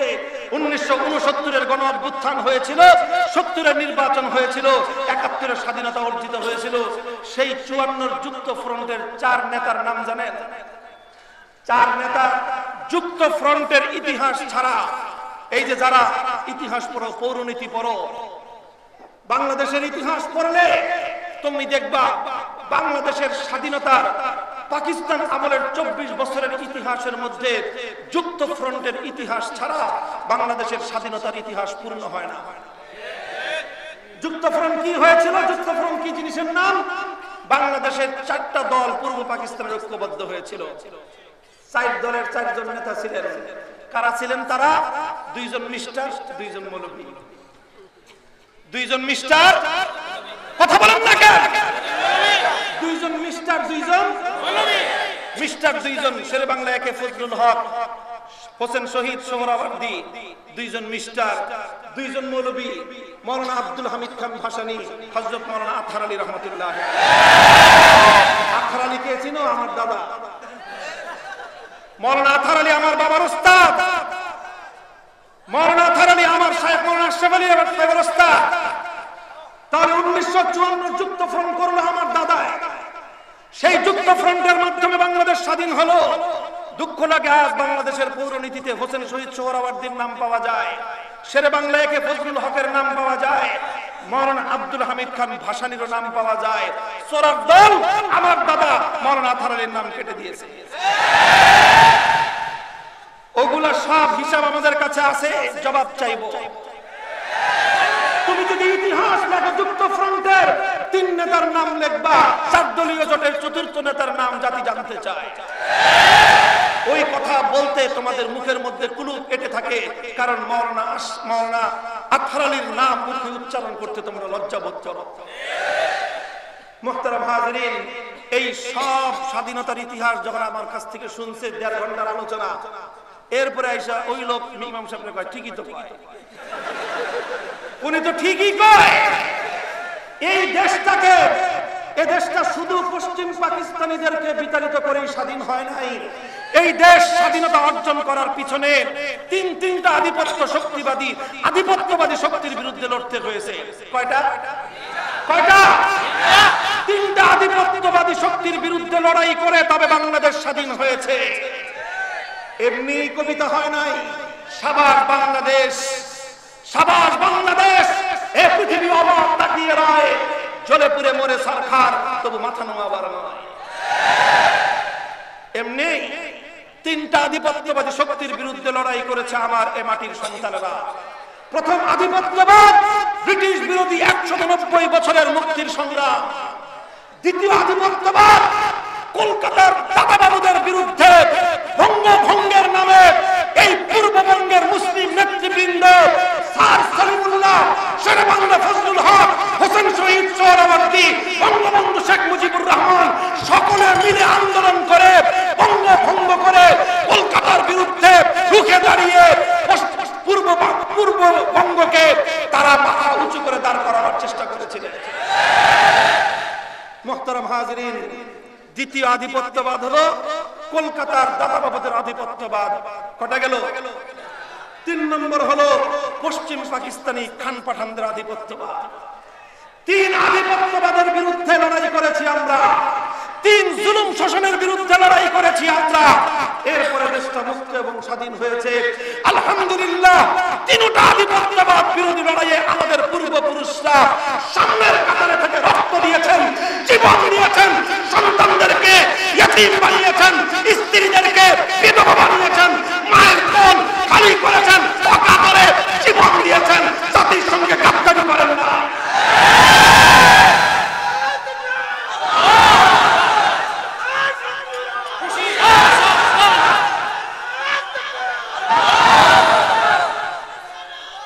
Speaker 2: 1969-এর গণ অভ্যুত্থান হয়েছিল, 70-এর নির্বাচন হয়েছিল, 71-এর স্বাধীনতা অর্জিত হয়েছিল। সেই 54 যুক্ত ফ্রন্টের 4 নেতার নাম জানেন? 4 নেতা যুক্ত ফ্রন্টের ইতিহাস ছাড়া, এই যে যারা ইতিহাস পড়ো, পৌরনীতি পড়ো, বাংলাদেশের ইতিহাস পড়লে তুমি দেখবা বাংলাদেশের স্বাধীনতার পাকিস্তান আমলের 24 বছরের ইতিহাসের মধ্যে যুক্ত ফ্রন্টের ইতিহাস ছাড়া বাংলাদেশের স্বাধীনতার ইতিহাস পূর্ণ হয় না। যুক্ত ফ্রন্ট কি হয়েছিল? যুক্ত ফ্রন্ট কি জিনিসের নাম? বাংলাদেশের 4টা দল পূর্ব পাকিস্তানের ঐক্যবদ্ধ হয়েছিল। 4 দলের 4 জন নেতা ছিলেন। কারা ছিলেন তারা? 2 জন মিস্টার, 2 জন মৌলভী। 2 জন মিস্টার, কথা বলেন না কেন? 2 জন মিস্টার, 2 জন মৌলভী। মিস্টার 2 জন, শেরে বাংলা একে ফজলুল হক, হোসেন শহীদ সোহরাওয়ার্দী। 2 জন মিস্টার, 2 জন মৌলভী, মাওলানা আব্দুল হামিদ খান ভাসানী, হযরত মাওলানা আতহার আলী রহমাতুল্লাহ। আতহার আলী কে চিনো? আমার দাদা। মাওলানা আতহার আলী আমার বাবার উস্তাদ। মাওলানা আতহার আলী আমার শায়েখ মাওলানা আশরাফ আলী সাহেবের উস্তাদ। তাহলে 1954 যুক্ত ফ্রন্ট করলো আমার দাদা। সেই যুক্ত ফ্রন্টের মাধ্যমে বাংলাদেশ স্বাধীন হলো। দুঃখ লাগে আজ বাংলাদেশের পৌরনীতিতে হোসেন শহীদ সোহরাওয়ার্দীর নাম পাওয়া যায়, শেরে বাংলা একে ফজলুল হকের নাম পাওয়া যায়, মাওলানা আব্দুল হামিদ খান ভাসানীর নাম পাওয়া যায়। চোরার দল আমার দাদা মাওলানা আতহার আলীর নাম কেটে দিয়েছে। ওগুলা সব হিসাব আমাদের কাছে আছে, জবাব চাইবো। তুমি যদি ইতিহাস লেখো, যুক্ত ফ্রন্টের 3 নেতার নাম লিখবা, 4 দলীয় জোটের 4র্থ নেতার নাম জাতি জানতে চায়। ওই কথা বলতে তোমাদের মুখের মধ্যে কুলুপ এঁটে থাকে, কারণ মাওলানা আতহার আলীর নাম মুখে উচ্চারণ করতে তোমরা লজ্জা বোধ করো। মুহতারাম হাজিরিন, এই সব স্বাধীনতার ইতিহাস যখন আমার কাছ থেকে শুনছে 1.5 ঘন্টার আলোচনা, এরপরে আইসা ওই লোক ইমাম সাহেব কয় ঠিকই তো কয়, উনি তো ঠিকই কয়। এই দেশটাকে, এ দেশটা শুধু পশ্চিম পাকিস্তানিদেরকে বিতাড়িত করেই স্বাধীন হয় নাই। এই দেশ স্বাধীনতা অর্জন করার পিছনে 3টা আধিপত্যবাদী শক্তির বিরুদ্ধে লড়তে হয়েছে। কয়টা? 3টা আধিপত্যবাদী শক্তির বিরুদ্ধে লড়াই করে তবে বাংলাদেশ স্বাধীন হয়েছে। এমনি কবিতা হয় নাই। সাবাস বাংলাদেশ, সাবাস বাংলাদেশ, এ পৃথিবী অবাক তাকিয়ে রায়, জ্বলে পুড়ে মরে সরকার তবু মাথা নোয়াবার নয়। এমনি 3টা আধিপত্যবাদী শক্তির বিরুদ্ধে লড়াই করেছে আমার এ মাটির সন্তানেরা। প্রথম আধিপত্যবাদ, ব্রিটিশ বিরোধী 190 বছরের মুক্তির সংগ্রাম। দ্বিতীয় আধিপত্যবাদ, কলকাতার দাদাবাবুদের বিরুদ্ধে বঙ্গভঙ্গের নামে এই পূর্ববঙ্গের মুসলিম নেতৃবৃন্দ স্যার সলিমুল্লাহ, শেরে বাংলা ফজলুল হক, হোসেন শহীদ সোহরাওয়ার্দী, বঙ্গবন্ধু শেখ মুজিবুর রহমান সকলে মিলে আন্দোলন করে বঙ্গভঙ্গ করে কলকাতার বিরুদ্ধে রুখে দাঁড়িয়ে পূর্ববঙ্গকে তারা মাথা উঁচু করে দাঁড় করাবার চেষ্টা করেছিলেন। মুহতারাম হাজিরিন, দ্বিতীয় আধিপত্যবাদ হলো কলকাতার দাদাবাবুদের আধিপত্যবাদ। কটা গেল? 3 নম্বর হলো পশ্চিম পাকিস্তানি খান পাঠানদের আধিপত্যবাদ। 3 আধিপত্যবাদের বিরুদ্ধে লড়াই করেছি আমরা, 3 জুলুম শোষণের বিরুদ্ধে লড়াই করেছি আমরা। এরপরে দেশটা মুক্ত এবং স্বাধীন হয়েছে। আলহামদুলিল্লাহ, তিনটা আধিপত্যবাদ বিরোধী লড়াইয়ে আমাদের পূর্বপুরুষরা সামনের কাতারে থেকে রক্ত দিয়েছেন, জীবন দিয়েছেন, সন্তানদেরকে ইয়তীম বানিয়েছেন, স্ত্রীদেরকে বিধবা বানিয়েছেন, মায়ের কোল খালি করেছেন, অকাতরে জীবন দিয়েছেন। জাতির সঙ্গে গাদ্দারি করেন না।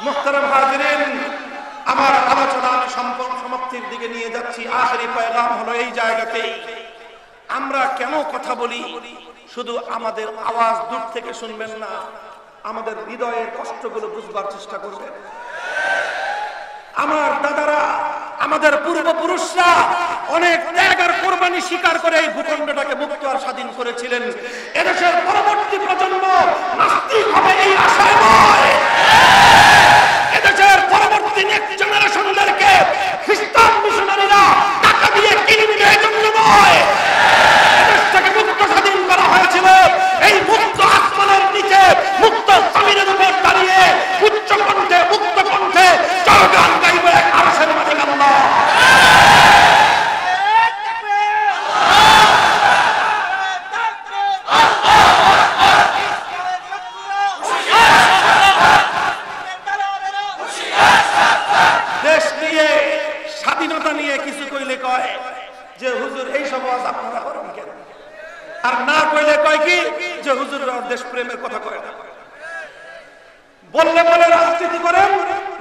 Speaker 2: মুহতারাম হাজিরিন, আমার আলোচনা আমি সমাপ্তির দিকে নিয়ে যাচ্ছি। আখেরি পয়গাম হলো এই জায়গাতেই, আমরা কেন কথা বলি শুধু আমাদের আওয়াজ দূর থেকে শুনবেন না, আমাদের হৃদয়ের কষ্টগুলো বুঝবার চেষ্টা করবেন। আমার দাদারা, আমাদের পূর্বপুরুষরা অনেক ত্যাগ আর কোরবানি স্বীকার করে এই ভূখণ্ডটাকে মুক্ত আর স্বাধীন করেছিলেন। এদেশের পরবর্তী প্রজন্ম নাস্তিক হবে এই আশায় নয়, এদেশের পরবর্তী নেক্সট জেনারেশনদেরকে খ্রিস্টান মিশনারিরা টাকা দিয়ে কিনে নিবে এই জন্য নয়। এদেশটাকে মুক্ত স্বাধীন করা হয়েছিল এই মুক্ত আসমানের নিচে, মুক্ত জমিনের উপর দাঁড়িয়ে উচ্চ কণ্ঠে, মুক্ত কণ্ঠে জয়গান গাইবে আরশের মালিক আল্লাহ। দেশ নিয়ে, স্বাধীনতা নিয়ে কিছু কইলে কয় যে হুজুর এই সব ওয়াজ আপনারা করেন কেন, আর না কইলে কয় কি যে হুজুর দেশ প্রেমের কথা কয় না। বললে বলে রাজনীতি করেন,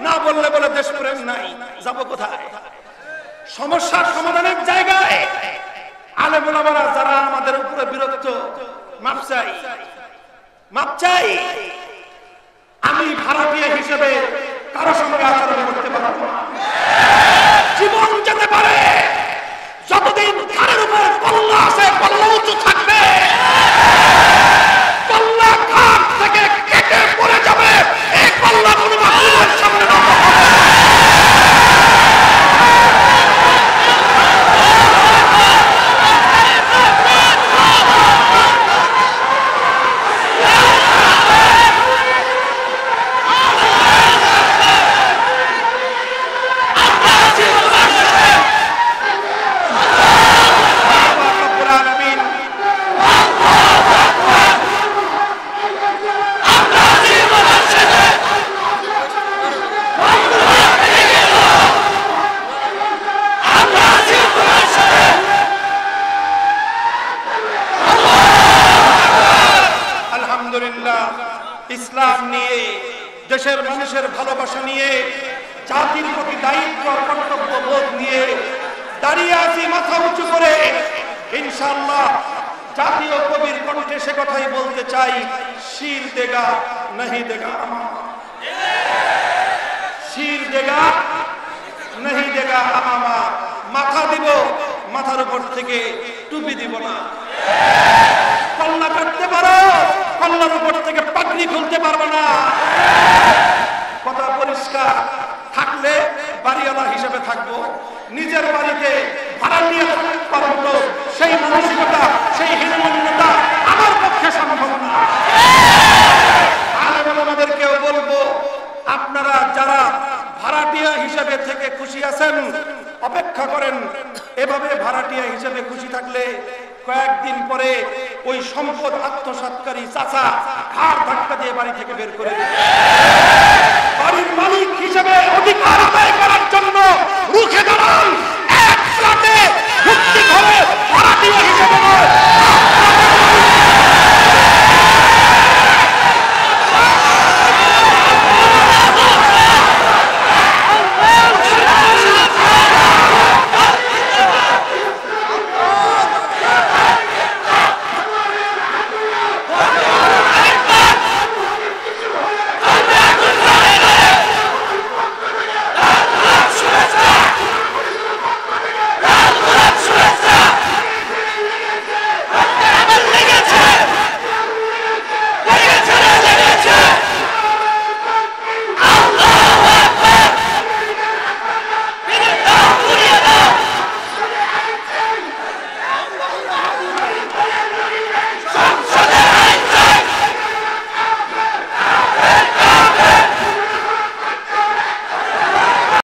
Speaker 2: না বললে বলে দেশ প্রেম নাই। যাব কোথায়? সমস্যার সমাধানের জায়গায় আলেম ওলামারা যারা আমাদের উপরে বিরক্ত, মাপ চাই, মাপ চাই। আমি ভারতীয় হিসেবে কারো সঙ্গে আচরণ করতে পারবো না। জীবন যেতে পারে, যতদিন ঘাড়ের উপর কল্লা আছে কল্লা উঁচু থাকবে, কল্লা ঘাট থেকে কেটে পড়ে যাবে, এই কল্লা কোনো মাহবুবের সামনে না। ইসলাম নিয়ে, দেশের মানুষের ভালোবাসা নিয়ে, জাতির প্রতি দায়িত্ব কর্তব্য বোধ নিয়ে দাঁড়িয়ে আছি মাথা উঁচু করে। ইনশাআল্লাহ জাতীয় কবির কণ্ঠে সে কথাই বলতে চাই, শির দেগা नहीं देगा শির দেগা नहीं देगा আমামা। মাথা দিব, মাথার উপর থেকে টুপি দিব না। কল্লা কাটতে পারো, কল্লার উপর থেকে পাগড়ি খুলতে পারবে না। কথা পরিষ্কার। থাকলে বাড়িওয়ালা হিসেবে থাকবো, নিজের বাড়িতে ভাড়া নিয়ে পারবো, সেই মানসিকতা, সেই হীনমন্যতা আমার পক্ষে সম্ভব না। আমাদেরকেও বলবো, আপনারা যারা ভাড়াটিয়া হিসেবে থেকে খুশি আছেন অপেক্ষা করেন। এভাবে ভাড়াটিয়া হিসেবে খুশি থাকলে কয়েকদিন পরে ওই সম্পদ আত্মসাৎকারী চাচা ঘাড় ধাক্কা দিয়ে বাড়ি থেকে বের করে দেবে।